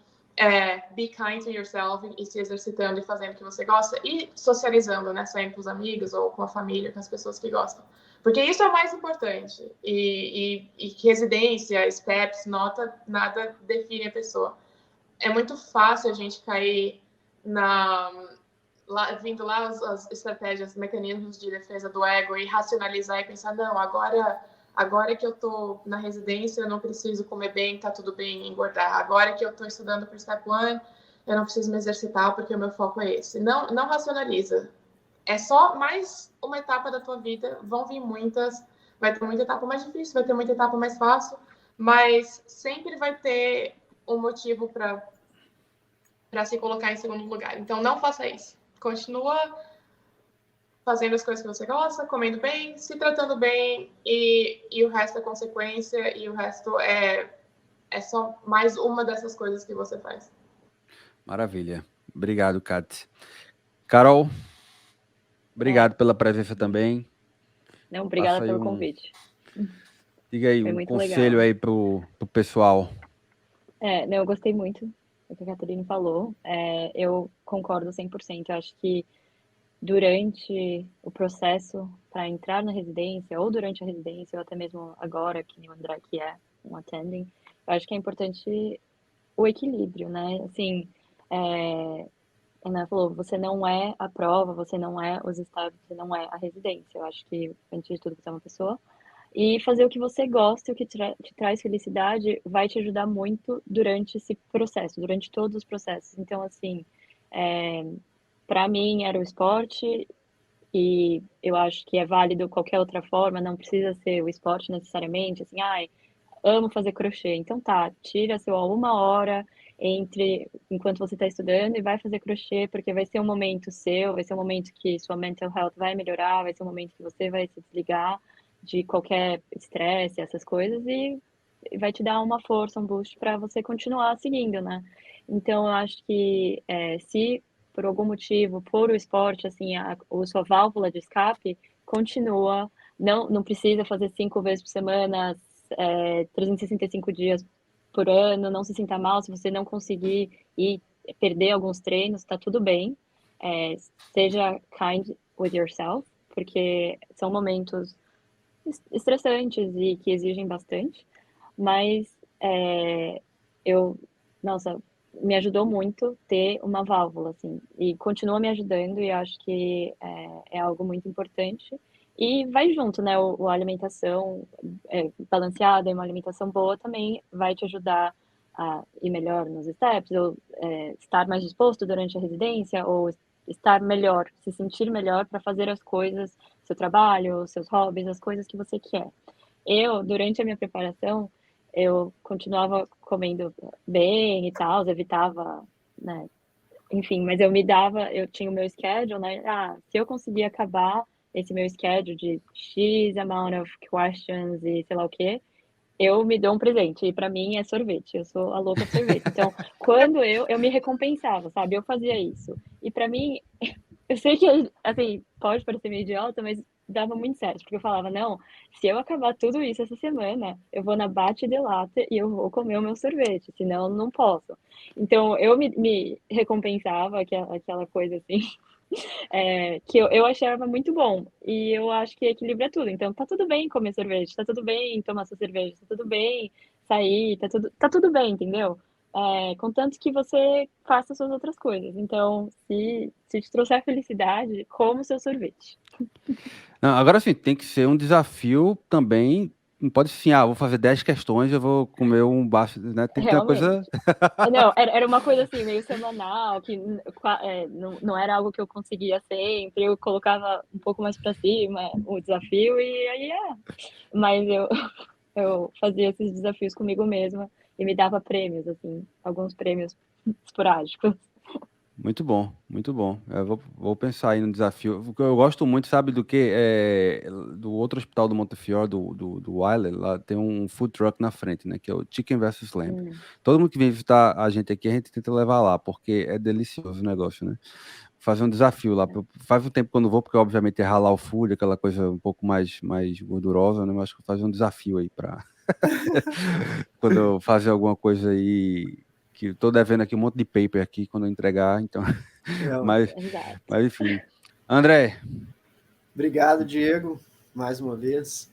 [SPEAKER 2] be kind to yourself e se exercitando e fazendo o que você gosta e socializando, né? Saindo com os amigos ou com a família, com as pessoas que gostam. Porque isso é o mais importante. E residência, STEPS, nota, nada define a pessoa. É muito fácil a gente cair vindo lá as estratégias, mecanismos de defesa do ego e racionalizar e pensar, não, agora que eu estou na residência, eu não preciso comer bem, tá tudo bem engordar. Agora que eu estou estudando para o Step One, eu não preciso me exercitar porque o meu foco é esse. Não racionaliza. É só mais uma etapa da tua vida, vão vir muitas, vai ter muita etapa mais difícil, vai ter muita etapa mais fácil, mas sempre vai ter um motivo para se colocar em segundo lugar. Então, não faça isso. Continua fazendo as coisas que você gosta, comendo bem, se tratando bem e o resto é consequência e o resto é só mais uma dessas coisas que você faz.
[SPEAKER 1] Maravilha. Obrigado, Kat. Carol, obrigado pela presença também.
[SPEAKER 3] Não, obrigada pelo convite.
[SPEAKER 1] Diga aí, um conselho aí pro pessoal.
[SPEAKER 3] Eu gostei muito do que a Catarina falou. Eu concordo 100%. Eu acho que durante o processo para entrar na residência, ou durante a residência, ou até mesmo agora, que o André que é um attending, eu acho que é importante o equilíbrio, né? Assim, a Ana falou, você não é a prova, você não é os estágios, você não é a residência. Eu acho que, antes de tudo, você é uma pessoa. E fazer o que você gosta, o que te traz felicidade, vai te ajudar muito durante esse processo, durante todos os processos. Então, assim, para mim era o esporte e eu acho que é válido qualquer outra forma, não precisa ser o esporte necessariamente, assim, amo fazer crochê. Então tá, tira seu 1 hora enquanto você está estudando e vai fazer crochê, porque vai ser um momento seu, vai ser um momento que sua mental health vai melhorar, vai ser um momento que você vai se desligar de qualquer estresse, essas coisas, e vai te dar uma força, um boost para você continuar seguindo, né? Então, eu acho que se por algum motivo, por o esporte, assim, a sua válvula de escape continua, não precisa fazer 5 vezes por semana, 365 dias por ano, não se sinta mal se você não conseguir ir perder alguns treinos, tá tudo bem. Seja kind with yourself, porque são momentos estressantes e que exigem bastante, mas me ajudou muito ter uma válvula, assim, e continua me ajudando e acho que é algo muito importante. E vai junto, né, a alimentação balanceada e uma alimentação boa também vai te ajudar a ir melhor nos steps, ou estar mais disposto durante a residência, ou estar melhor, se sentir melhor para fazer as coisas, seu trabalho, seus hobbies, as coisas que você quer. Durante a minha preparação, eu continuava comendo bem e tal, evitava né? Enfim, mas eu tinha o meu schedule, né? Se eu conseguir acabar esse meu schedule de X amount of questions e sei lá o quê, eu me dou um presente. E para mim é sorvete. Eu sou a louca do sorvete. Então, quando eu me recompensava, sabe? Eu fazia isso. E para mim, eu sei que, assim, pode parecer meio idiota, mas dava muito certo, porque eu falava, não, se eu acabar tudo isso essa semana, eu vou na Bate de Latte e eu vou comer o meu sorvete, senão eu não posso. Então, eu me recompensava, aquela coisa assim, que eu achava muito bom. E eu acho que equilibra tudo. Então, tá tudo bem comer sorvete, tá tudo bem tomar sua cerveja, tá tudo bem sair, tá tudo bem, entendeu? Contanto que você faça suas outras coisas. Então, se te trouxer felicidade, coma o seu sorvete.
[SPEAKER 1] Não, agora sim, tem que ser um desafio também. Não pode assim, vou fazer 10 questões, eu vou comer um baixo, né? Tem que ter uma coisa.
[SPEAKER 3] Realmente. Não, era uma coisa assim, meio semanal, que não era algo que eu conseguia sempre, eu colocava um pouco mais para cima o desafio e aí Mas eu fazia esses desafios comigo mesma e me dava prêmios, assim, alguns prêmios esporádicos.
[SPEAKER 1] Muito bom, muito bom. Eu vou pensar aí no desafio. O que eu gosto muito, sabe do que? Do outro hospital do Montefiore, do Wyler, lá tem um food truck na frente, né? Que é o Chicken versus Lamb. Todo mundo que vem visitar a gente aqui, a gente tenta levar lá, porque é delicioso o negócio, né? Fazer um desafio lá. Faz um tempo que eu não vou, porque obviamente é ralar o food, aquela coisa um pouco mais gordurosa, né? Mas fazer um desafio aí para quando eu fazer alguma coisa aí, que eu tô devendo aqui um monte de paper aqui quando eu entregar, então. Mas,
[SPEAKER 3] Exato.
[SPEAKER 1] mas enfim. André.
[SPEAKER 4] Obrigado, Diego, mais uma vez.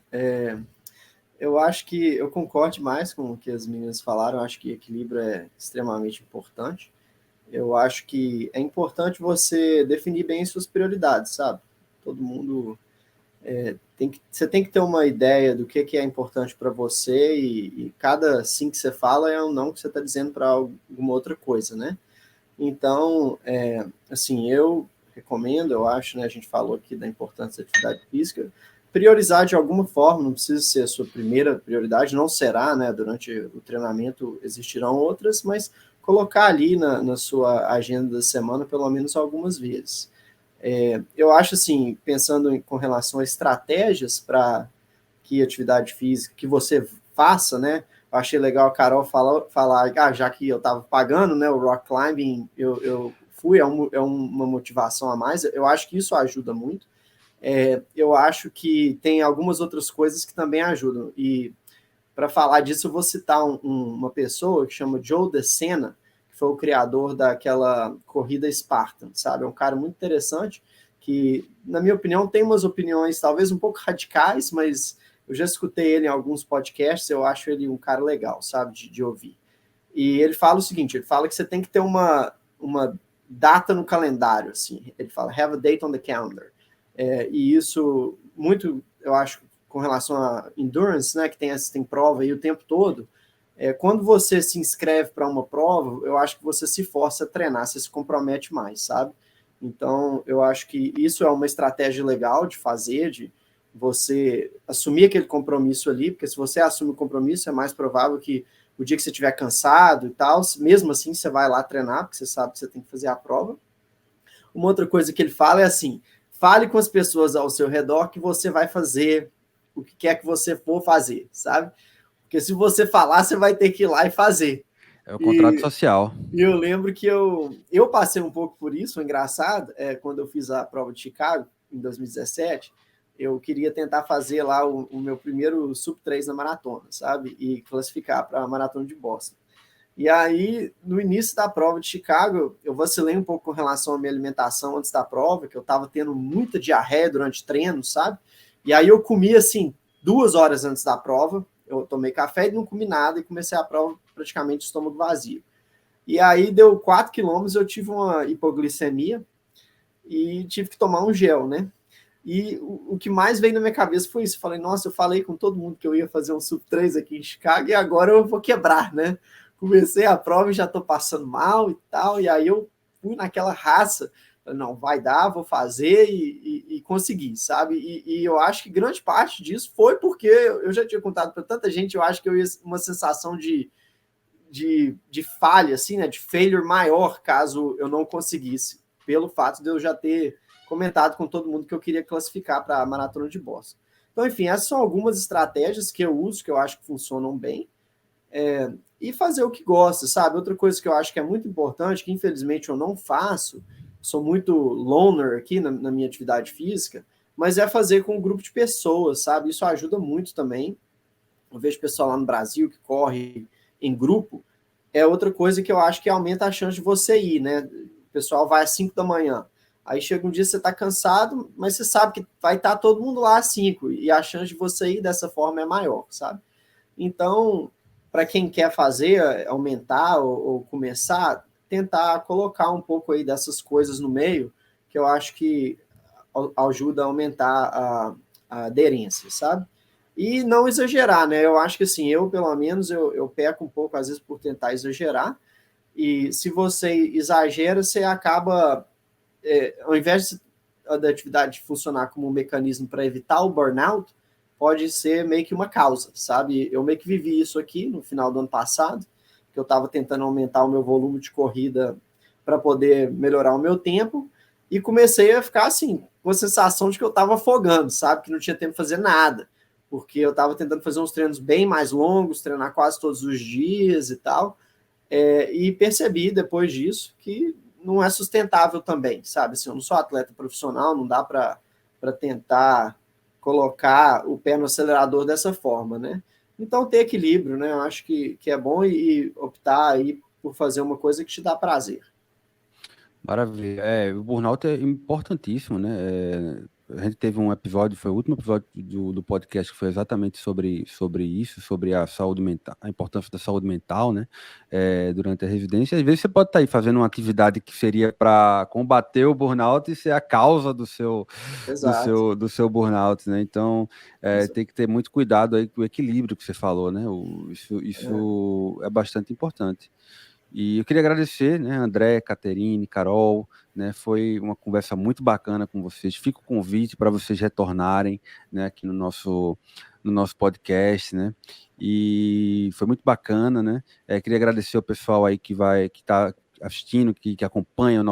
[SPEAKER 4] Eu acho que eu concordo mais com o que as meninas falaram, eu acho que equilíbrio é extremamente importante. Eu acho que é importante você definir bem suas prioridades, sabe? Todo mundo você tem que ter uma ideia do que é importante para você e cada sim que você fala é um não que você está dizendo para alguma outra coisa, né? Então, assim, eu recomendo, eu acho, né, a gente falou aqui da importância da atividade física, priorizar de alguma forma, não precisa ser a sua primeira prioridade, não será, né, durante o treinamento existirão outras, mas colocar ali na sua agenda da semana pelo menos algumas vezes. Eu acho assim, pensando com relação a estratégias para que atividade física, que você faça, né, eu achei legal a Carol falar já que eu estava pagando, né, o rock climbing, eu fui, uma motivação a mais, eu acho que isso ajuda muito. Eu acho que tem algumas outras coisas que também ajudam, e para falar disso eu vou citar uma pessoa que chama Joe DeSena, que foi o criador daquela corrida Spartan, sabe? É um cara muito interessante, que, na minha opinião, tem umas opiniões talvez um pouco radicais, mas eu já escutei ele em alguns podcasts, eu acho ele um cara legal, sabe, de ouvir. E ele fala o seguinte, ele fala que você tem que ter uma data no calendário, assim, ele fala, have a date on the calendar. E isso, muito, eu acho, com relação a endurance, né, que tem prova aí o tempo todo, quando você se inscreve para uma prova, eu acho que você se força a treinar, você se compromete mais, sabe? Então, eu acho que isso é uma estratégia legal de fazer, de você assumir aquele compromisso ali, porque se você assume o compromisso, é mais provável que o dia que você estiver cansado e tal, mesmo assim você vai lá treinar, porque você sabe que você tem que fazer a prova. Uma outra coisa que ele fala é assim, fale com as pessoas ao seu redor que você vai fazer o que quer que você for fazer, sabe? Porque se você falar, você vai ter que ir lá e fazer.
[SPEAKER 1] É o contrato social.
[SPEAKER 4] E eu lembro que eu passei um pouco por isso, engraçado, quando eu fiz a prova de Chicago, em 2017, eu queria tentar fazer lá o meu primeiro sub-3 na maratona, sabe? E classificar para a maratona de Boston. E aí, no início da prova de Chicago, eu vacilei um pouco com relação à minha alimentação antes da prova, que eu estava tendo muita diarreia durante treino, sabe? E aí eu comi, assim, 2 horas antes da prova, eu tomei café e não comi nada, e comecei a prova praticamente de estômago vazio. E aí deu 4 quilômetros, eu tive uma hipoglicemia e tive que tomar um gel, né? E o que mais veio na minha cabeça foi isso. Eu falei, nossa, eu falei com todo mundo que eu ia fazer um sub-3 aqui em Chicago e agora eu vou quebrar, né? Comecei a prova e já tô passando mal e tal, e aí eu fui naquela raça, não, vai dar, vou fazer e consegui, sabe? E eu acho que grande parte disso foi porque eu já tinha contado para tanta gente, eu acho que eu ia uma sensação de de falha, assim, né, de failure maior, caso eu não conseguisse, pelo fato de eu já ter comentado com todo mundo que eu queria classificar para a Maratona de Boston. Então, enfim, essas são algumas estratégias que eu uso, que eu acho que funcionam bem, e fazer o que gosta, sabe? Outra coisa que eu acho que é muito importante, que infelizmente eu não faço, sou muito loner aqui na minha atividade física, mas é fazer com um grupo de pessoas, sabe? Isso ajuda muito também. Eu vejo pessoal lá no Brasil que corre em grupo, é outra coisa que eu acho que aumenta a chance de você ir, né? O pessoal vai às 5 da manhã, aí chega um dia você está cansado, mas você sabe que vai estar todo mundo lá às 5, e a chance de você ir dessa forma é maior, sabe? Então, para quem quer fazer, aumentar ou começar, tentar colocar um pouco aí dessas coisas no meio, que eu acho que ajuda a aumentar a aderência, sabe? E não exagerar, né? Eu acho que assim, eu pelo menos, eu peco um pouco às vezes por tentar exagerar, e se você exagera, você acaba, ao invés da atividade funcionar como um mecanismo para evitar o burnout, pode ser meio que uma causa, sabe? Eu meio que vivi isso aqui no final do ano passado, que eu estava tentando aumentar o meu volume de corrida para poder melhorar o meu tempo, e comecei a ficar assim, com a sensação de que eu estava afogando, sabe? Que não tinha tempo de fazer nada, porque eu estava tentando fazer uns treinos bem mais longos, treinar quase todos os dias e tal, e percebi depois disso que não é sustentável também, sabe? Assim, eu não sou atleta profissional, não dá para tentar colocar o pé no acelerador dessa forma, né? Então, ter equilíbrio, né? Eu acho que é bom e optar aí por fazer uma coisa que te dá prazer.
[SPEAKER 1] Maravilha. O burnout é importantíssimo, né? A gente teve um episódio, foi o último episódio do podcast que foi exatamente sobre isso, sobre a saúde mental, a importância da saúde mental, né? Durante a residência. Às vezes você pode estar aí fazendo uma atividade que seria para combater o burnout e ser a causa do seu burnout, né? Então, tem que ter muito cuidado aí com o equilíbrio que você falou, né? Isso é bastante importante. E eu queria agradecer, né, André, Caterine, Carol, né, foi uma conversa muito bacana com vocês. Fica o convite para vocês retornarem, né, aqui no nosso podcast, né, e foi muito bacana, né. Queria agradecer ao pessoal aí que está assistindo, que acompanha o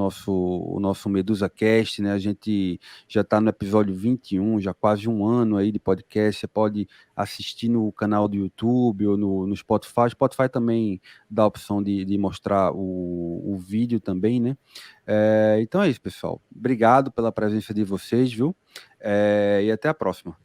[SPEAKER 1] nosso Medusa Cast, né? A gente já está no episódio 21, já quase um ano aí de podcast. Você pode assistir no canal do YouTube ou no Spotify. Spotify também dá a opção de mostrar o vídeo também, né? Então é isso, pessoal. Obrigado pela presença de vocês, viu? E até a próxima.